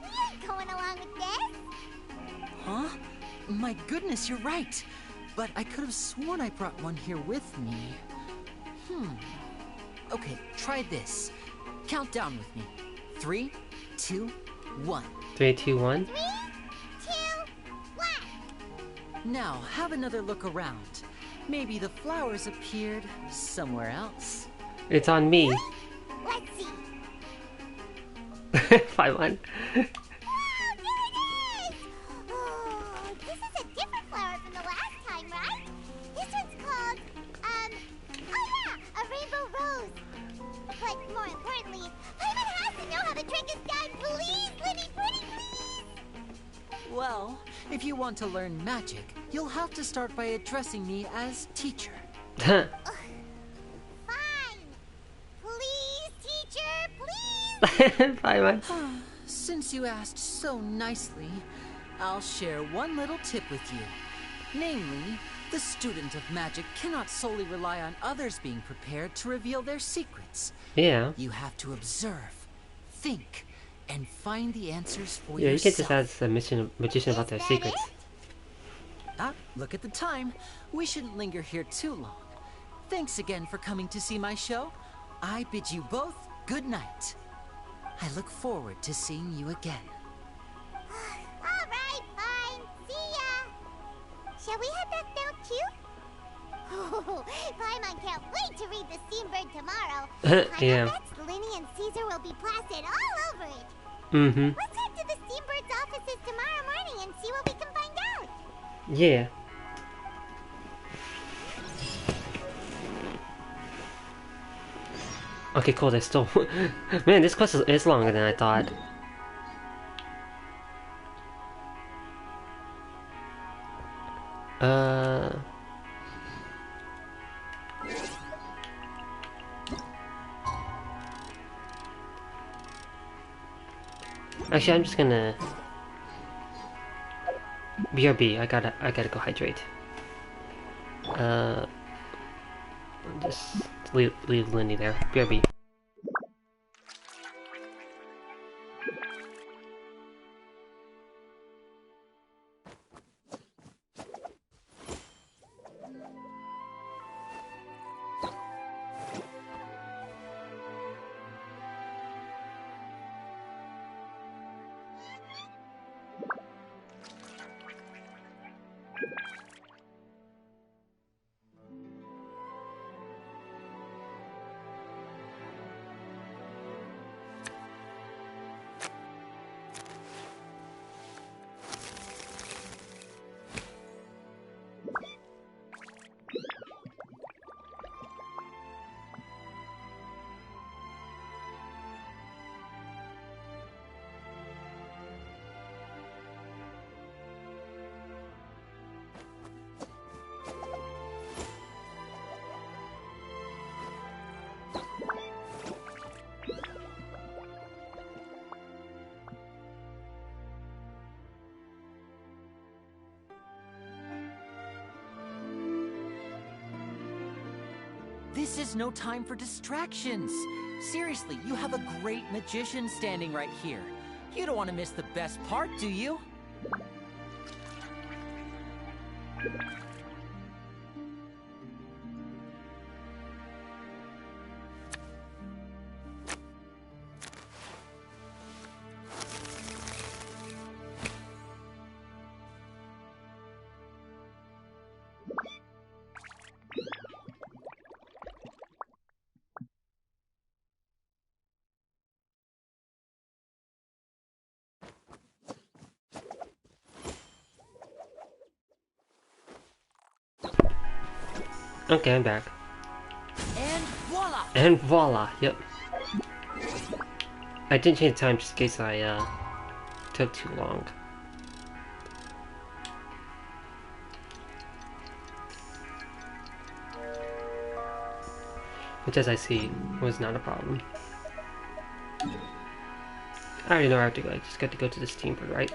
We ain't going along with this. Huh? My goodness, you're right. But I could have sworn I brought one here with me. Okay, try this. Count down with me. 3, 2, 1. 3, 2, 1. 3, 2, 1. Now, have another look around. Maybe the flowers appeared somewhere else. It's on me. Let's see. 5, 1. Oh, this is a different flower from the last time, right? This one's called, oh yeah, a rainbow rose. But more importantly, Paimon has to know how the trick is done. Please, Lenny, pretty please. Well, if you want to learn magic, you'll have to start by addressing me as teacher. Fine. Please, teacher, please. 5, 1. Since you asked so nicely, I'll share one little tip with you. Namely, the student of magic cannot solely rely on others being prepared to reveal their secrets. Yeah. You have to observe, think, and find the answers for Yeah, you yourself. can just ask the magician about their secrets. Look at the time. We shouldn't linger here too long. Thanks again for coming to see my show. I bid you both good night. I look forward to seeing you again. All right, fine. See ya. Shall we head back now too? Oh, Paimon can't wait to read the Steambird tomorrow. Yeah. I bet Lenny and Caesar will be plastered all over it. Mm-hmm. Let's head to the Steambird's offices tomorrow morning and see what we can find out. Yeah. Okay, cool, they still... Man, this quest is longer than I thought. Actually, I'm just gonna... BRB, I gotta go hydrate. Just leave Lindy there. BRB. This is no time for distractions. Seriously, you have a great magician standing right here. You don't want to miss the best part, do you? Okay, I'm back. And voila! And voila, yep. I didn't change the time just in case I took too long. Which, as I see, was not a problem. I already know where I have to go. I just got to go to this team, right?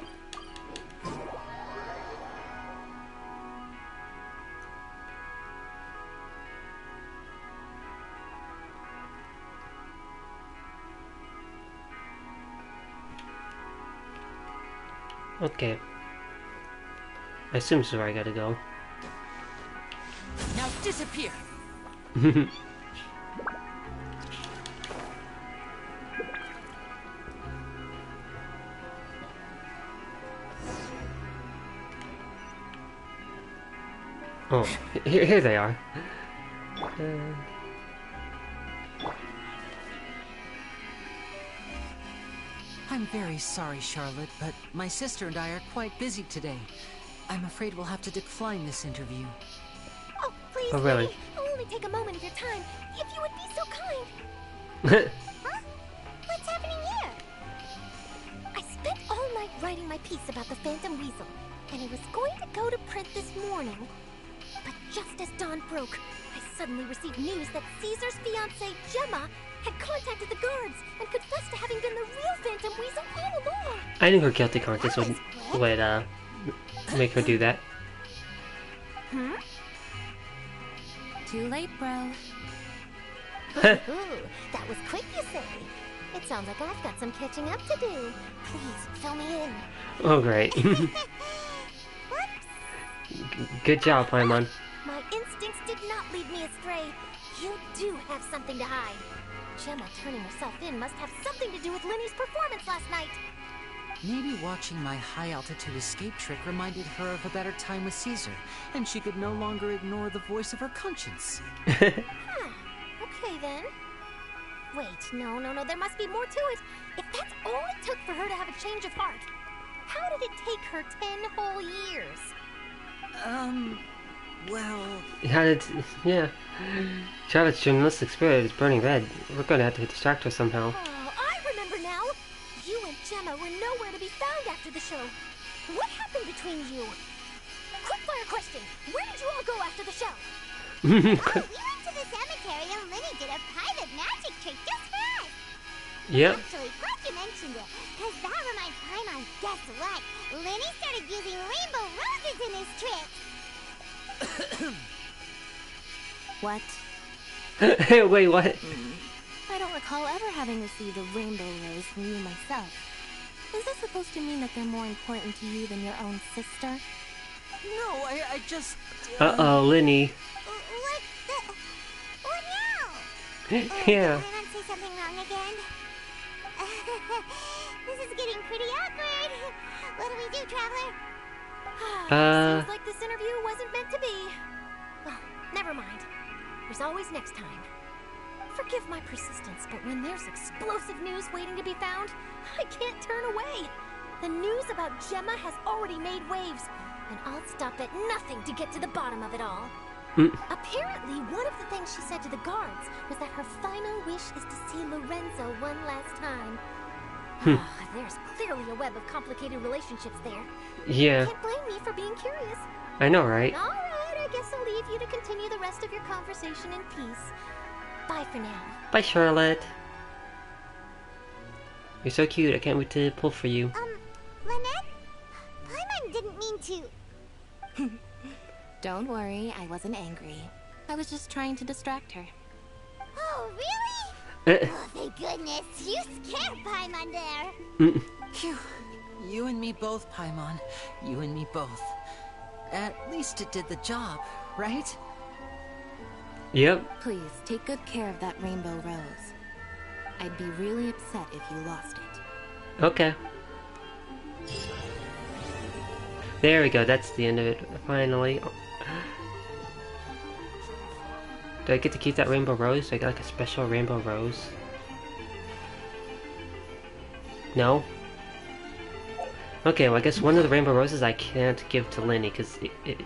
Okay. I assume this is where I gotta go. Now disappear! Oh, here they are. I'm very sorry, Charlotte, but my sister and I are quite busy today. I'm afraid we'll have to decline this interview. Oh, please, Oh, really? Lily, I'll only take a moment of your time. If you would be so kind. Huh? What's happening here? I spent all night writing my piece about the Phantom Weasel, and it was going to go to print this morning. But just as dawn broke, I suddenly received news that Caesar's fiancée, Gemma, had contacted the guards and confessed to having been the real Phantom Weasel all along. I knew her guilty conscience would make her do that. Hmm? Too late, bro. Ooh, that was quick, you say. It sounds like I've got some catching up to do. Please, fill me in. Oh, great. Good job, Paimon. My instincts did not lead me astray. You do have something to hide. Gemma turning herself in must have something to do with Linny's performance last night. Maybe watching my high-altitude escape trick reminded her of a better time with Caesar, and she could no longer ignore the voice of her conscience. Huh. Okay, then. Wait, no, there must be more to it. If that's all it took for her to have a change of heart, how did it take her 10 whole years? Well... Yeah. Charlotte's journalistic spirit is burning red. We're gonna have to distract her somehow. Oh, I remember now. You and Gemma were nowhere to be found after the show. What happened between you? Quickfire question. Where did you all go after the show? We went to the cemetery and Linny did a private magic trick just for us. Yep. Actually, glad you mentioned it, because that reminds Paimon, guess what? Linny started using rainbow roses in his trick. What? Wait, what? I don't recall ever having received a rainbow rose from you myself. Is this supposed to mean that they're more important to you than your own sister? No, I just... Uh-oh, Linny. What now? Yeah. Did Paimon say something wrong again? This is getting pretty awkward. What do we do, Traveler? Seems like this interview wasn't meant to be. Well, never mind. There's always next time. Forgive my persistence, but when there's explosive news waiting to be found, I can't turn away. The news about Gemma has already made waves, and I'll stop at nothing to get to the bottom of it all. Apparently, one of the things she said to the guards was that her final wish is to see Lorenzo one last time. There's clearly a web of complicated relationships there. Yeah. You can't blame me for being curious. I know, right? Alright, I guess I'll leave you to continue the rest of your conversation in peace. Bye for now. Bye, Charlotte. You're so cute. I can't wait to pull for you. Lynette? Paimon didn't mean to. Don't worry, I wasn't angry. I was just trying to distract her. Oh, really? Oh, thank goodness. You scared Paimon there. Phew. You and me both, Paimon. You and me both. At least it did the job, right? Yep. Please, take good care of that rainbow rose. I'd be really upset if you lost it. Okay. There we go. That's the end of it. Finally. Do I get to keep that rainbow rose? Do I get like a special rainbow rose? No? Okay, well I guess one of the rainbow roses I can't give to Linny because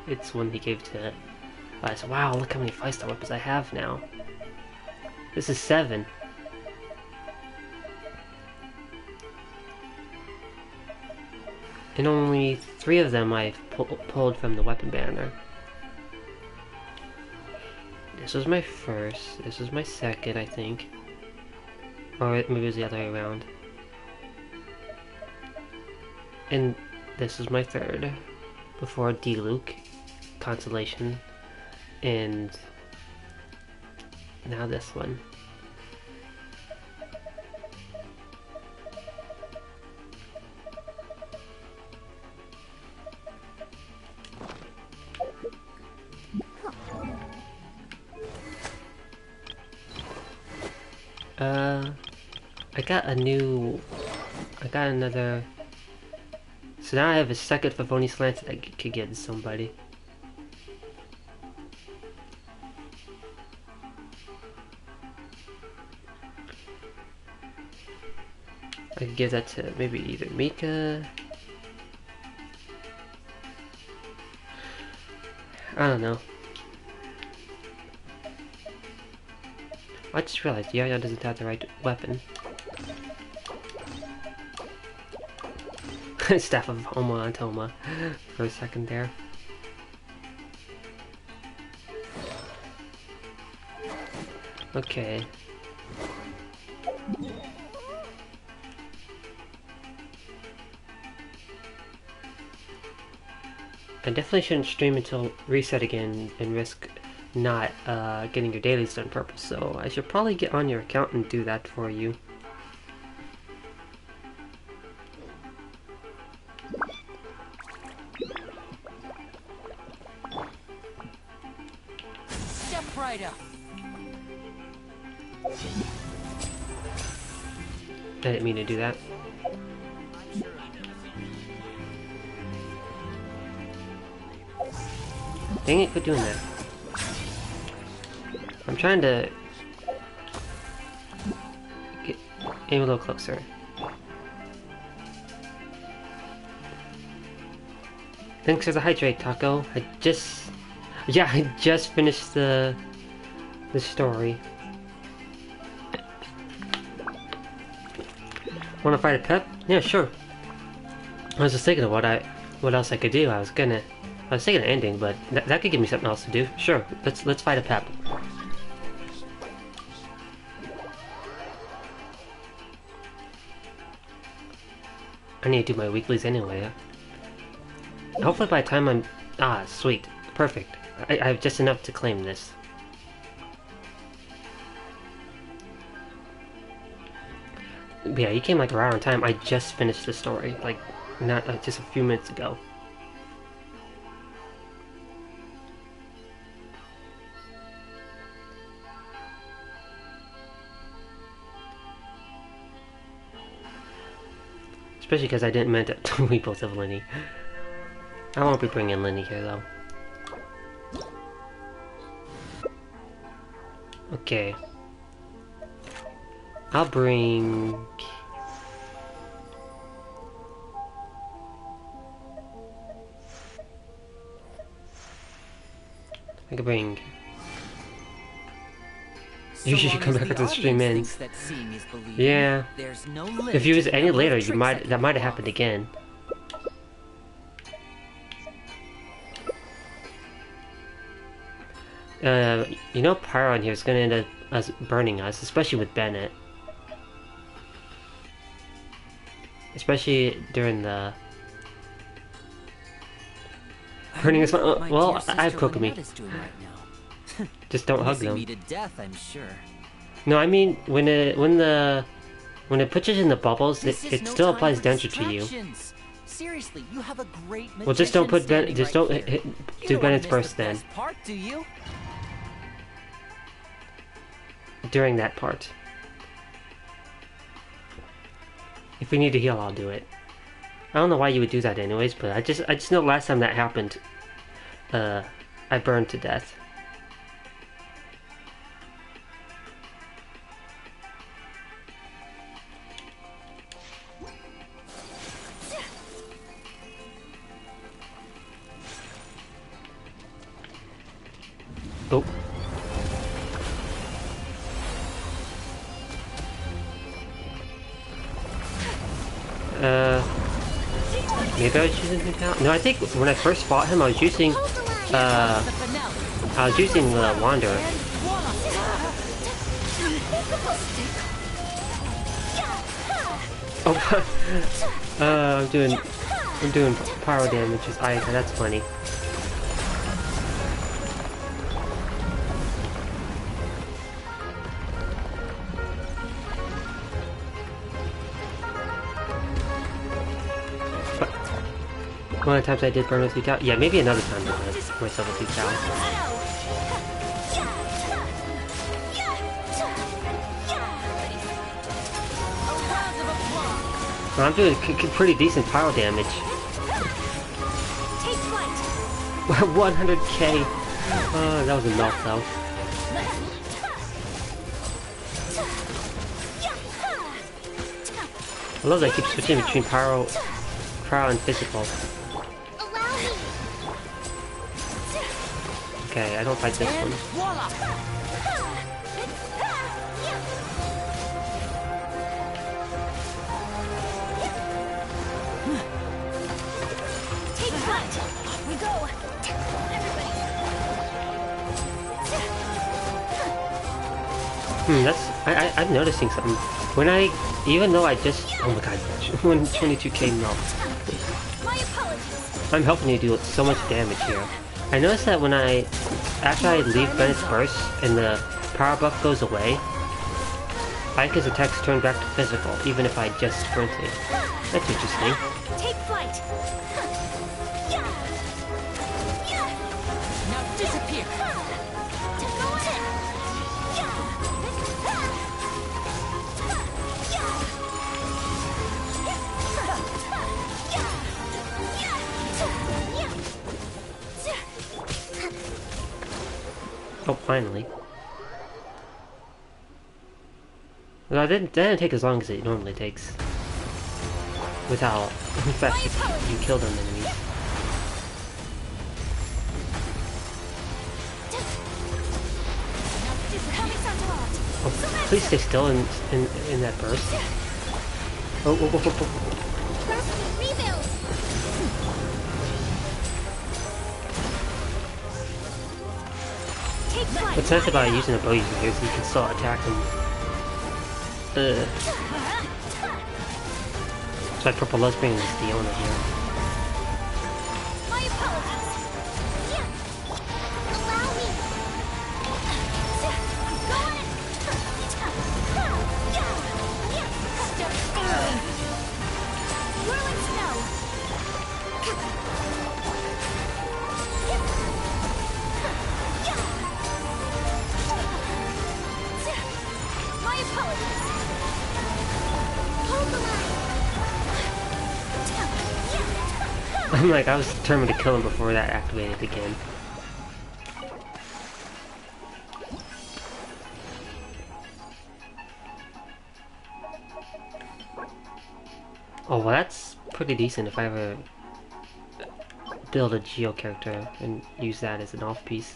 it's one he gave to I said, wow, look how many 5-star weapons I have now. This is 7. And only 3 of them I've pulled from the weapon banner. This was my first, this was my second, I think. Or maybe it was the other way around. And this was my third. Before D-Luke, Consolation, and now this one. I got another, so now I have a second Favoni slant that I could get to somebody. I could give that to maybe either Mika. I don't know. I just realized Yaya doesn't have the right weapon. Staff of Homa and Toma for a second there. Okay. I definitely shouldn't stream until reset again and risk not getting your dailies done purpose, so I should probably get on your account and do that for you. Step right up. I didn't mean to do that. Dang it, quit doing that. I'm trying to get aim a little closer. Thanks for the hydrate, Taco. I just finished the story. Want to fight a pep? Yeah, sure. I was just thinking of what else I could do. I was thinking an ending, but that could give me something else to do. Sure, let's fight a pep. I need to do my weeklies anyway. Hopefully by the time I'm... Ah, sweet. Perfect. I have just enough to claim this. But yeah, you came like right on time. I just finished the story. Like, not just a few minutes ago. Especially because I didn't mean to we both have Lenny. I won't be bringing Lenny here though. Okay. I'll bring... I could bring... You should come back to the stream ends. Yeah. If you was any later, that might have happened again. You know, Pyro in here is gonna end up us burning us, especially with Bennett. Especially during the burning us. Well, I have Kokomi. Just don't hug them. Me to death, I'm sure. No, I mean when it puts it in the bubbles, it still applies danger to you. Seriously, you have a great magician. Well, just don't put do Bennett's burst then. Part, do you? During that part. If we need to heal, I'll do it. I don't know why you would do that anyways, but I just know last time that happened, I burned to death. Oh. Maybe I was using him now? No, I think when I first fought him, I was using, Wanderer. Oh, I'm doing pyro damage with Ika, that's funny. One of the times I did burn with 3 Yeah, maybe another time I burn myself with 3 Well, I'm doing pretty decent pyro damage. 100k! Oh, that was enough though. I love that I keep switching between pyro and physical. Okay, I don't fight this one. Take flight! Off we go! I'm noticing something. When even though I just, oh my god, 22k melt. I'm helping you do so much damage here. I noticed that after I leave Bennett's Burst and the power buff goes away, Ika's attacks turn back to physical, even if I just sprinted. That's interesting. Take flight! Now disappear! Oh, finally. Well, that didn't take as long as it normally takes. With how fast you kill them enemies. Oh, please stay still in that burst. Oh. What's nice about using a bow user here is you can still attack them. So Purple Lesbian is the owner here. I'm like, I was determined to kill him before that activated again. Oh, well that's pretty decent if I ever build a Geo character and use that as an off-piece.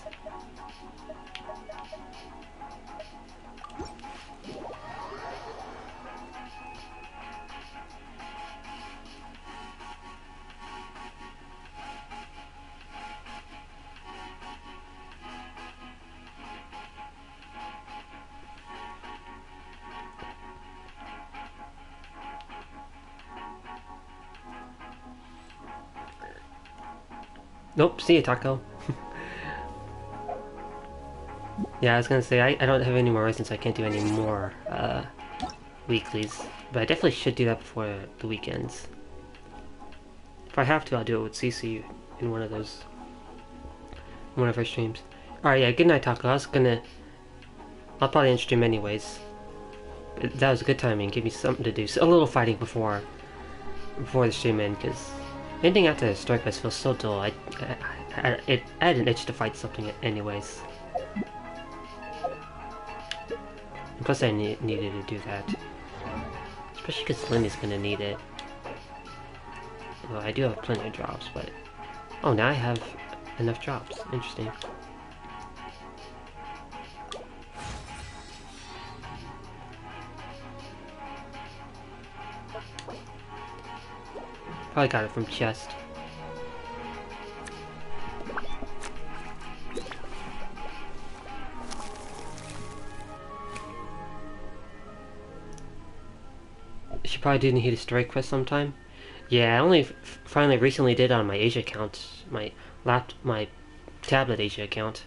Nope, see you, Taco. Yeah, I was gonna say, I don't have any more reasons, so I can't do any more weeklies. But I definitely should do that before the weekends. If I have to, I'll do it with CC in one of our streams. Alright, yeah, good night, Taco. I'll probably end stream anyways. That was a good timing, give me something to do. So, a little fighting before the stream end, because ending after the Strike Fest feels so dull. I had an itch to fight something anyways. And plus I needed to do that. Especially because Lindy's gonna need it. Well, I do have plenty of drops, but... Oh, now I have enough drops. Interesting. Probably got it from chest. She probably didn't hit a strike quest sometime. Yeah, I only finally recently did it on my Asia account, my tablet Asia account.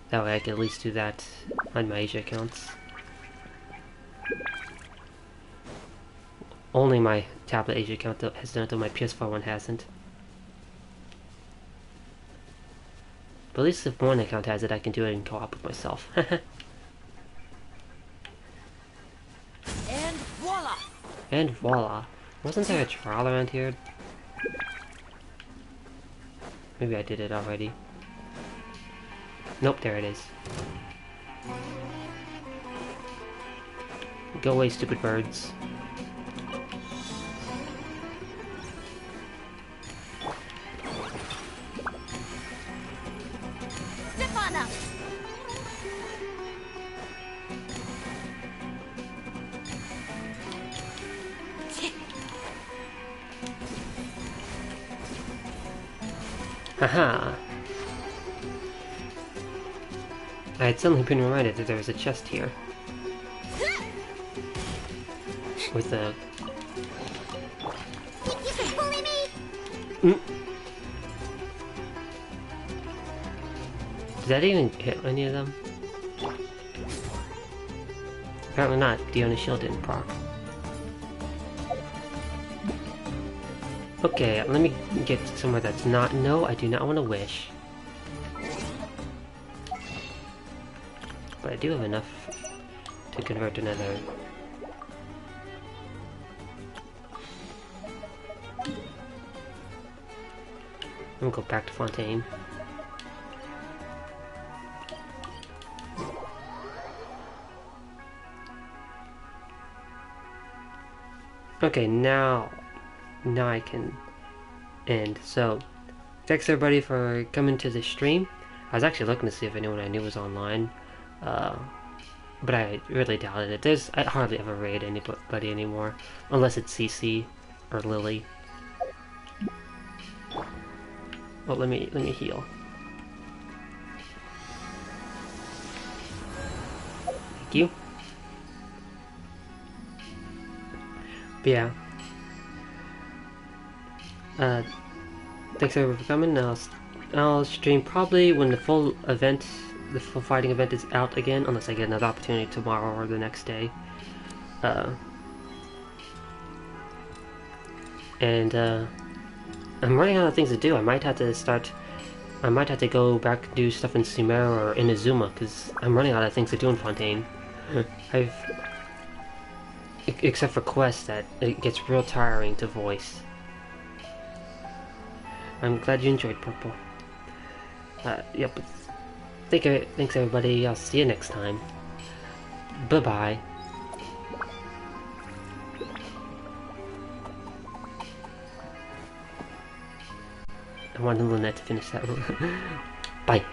That way I can at least do that on my Asia accounts. Only my tablet Asia account has done it, though my PS4 one hasn't. But at least if one account has it, I can do it in co-op with myself. And voila! And voila. Wasn't there a trial around here? Maybe I did it already. Nope, there it is. Go away, stupid birds. Step on up! Haha! I had suddenly been reminded that there was a chest here. With a... Think you can bully me? Did that even hit any of them? Apparently not. Diona's shield didn't proc. Okay, let me get somewhere that's not... No, I do not want to wish. But I do have enough to convert another. I'm gonna go back to Fontaine. Okay, now I can end. So, thanks everybody for coming to the stream. I was actually looking to see if anyone I knew was online. But I really doubted it. I hardly ever raid anybody anymore, unless it's CC or Lily. Well, let me heal. Thank you. But yeah. Thanks everyone for coming. I'll stream probably when the full fighting event is out again, unless I get another opportunity tomorrow or the next day. I'm running out of things to do. I might have to go back and do stuff in Sumeru or Inazuma, because I'm running out of things to do in Fontaine. Except for quests that it gets real tiring to voice. I'm glad you enjoyed Purple. Yep. Thanks everybody. I'll see you next time. Bye-bye. I wanted Lynette to finish that. Bye.